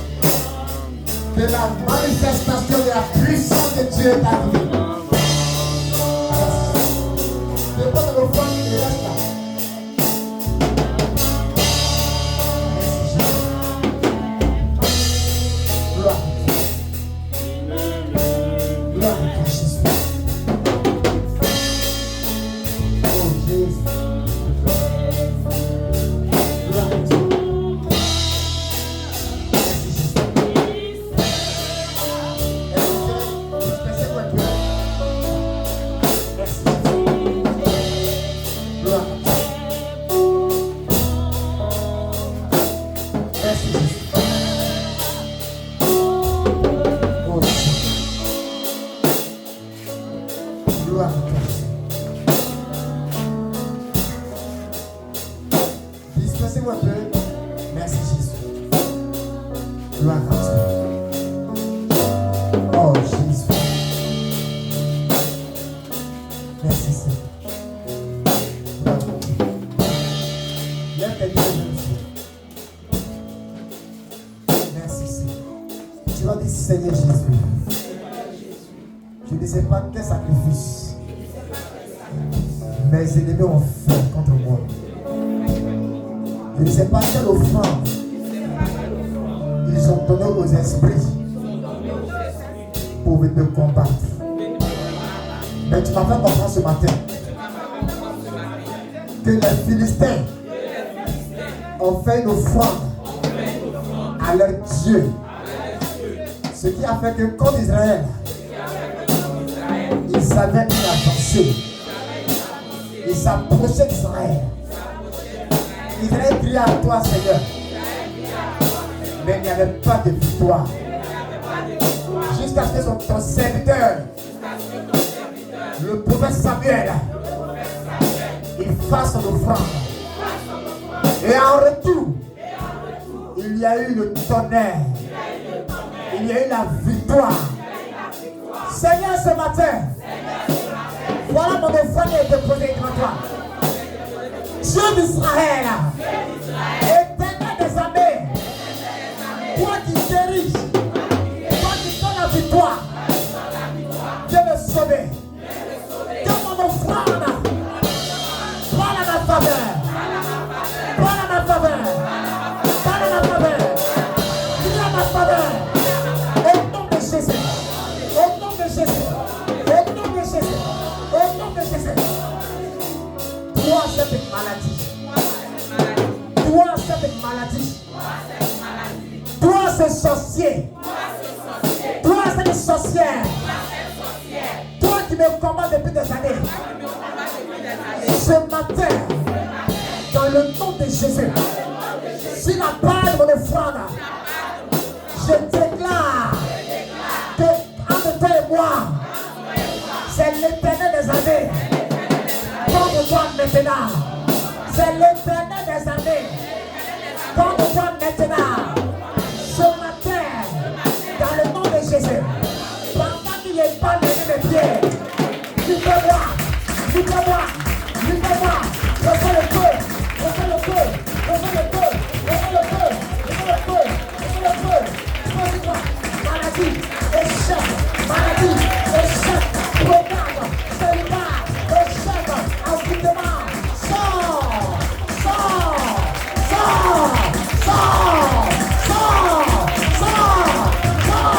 de la manifestation de la puissance de Dieu est arrivé. Dépose ton offrande et reste là. Merci Jésus. Gloire à Dieu. Gloire à toi Jésus. Oh Jésus. Gloire à Dieu. Merci Jésus. Dispersez-vous un peu. Merci Jésus. Gloire à Dieu. Merci Jésus. Oh Jésus. Gloire à toi. Dispersez-vous un peu. Merci Jésus. Gloire à Dieu. Oh Jésus. Merci Seigneur. Gloire à Dieu. Lève tes deux mains, Dieu. Merci Seigneur. Tu vas dire Seigneur Jésus. Je ne sais pas quel sacrifice mes ennemis ont fait contre moi. Je ne sais pas quelle offrande ils ont donné aux esprits pour me combattre. Mais tu m'as fait comprendre ce matin que les Philistins ont fait une offrande à leur Dieu. Ce qui a fait que comme Israël, ils avaient une avancée. Ils s'approchaient d'Israël. Israël criait à toi, Seigneur. Mais il n'y avait pas de victoire. Jusqu'à ce que ton serviteur, le prophète Samuel, il fasse son offrande. Et en retour, il y a eu le tonnerre. Il y a eu la victoire. Seigneur, ce matin, voilà mon offrande qui a été posée devant toi. Dieu d'Israël, éternel des armées, toi qui diriges, toi qui donnes la victoire, viens me sauver. Que mon offrande parle à ma faveur. Parle à ma faveur. Parle à ma faveur. Crie à ma faveur. Au nom de Jésus. Au nom de Jésus. Au nom de Jésus. Au nom maladie. Toi, c'est sorcier. Toi, c'est une sorcière. Toi qui me combats depuis des années. Ce matin, dans le nom de Jésus, sur la part de mon offrande, je déclare que entre toi et moi, c'est l'Éternel des années. Prends-moi maintenant. C'est l'Éternel des années. Prends-moi maintenant. Ce matin, dans le nom de Jésus, pendant qu'il n'est pas mené mes pieds, libère-moi, libère-moi, libère-moi. Refais le feu, refais le feu, refais le feu, refais le feu, refais le feu, refais le feu. Pose-moi, maladie, échec, maladie, échec, programme, célibat, échec, envoûtement, sors, sors, sors, sors, sors, sors, sors.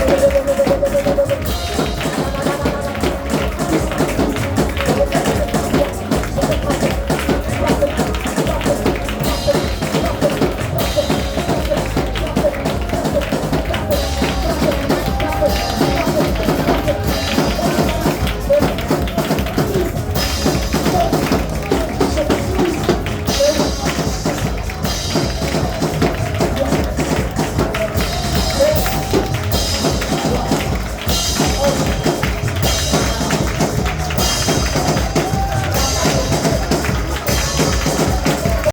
Je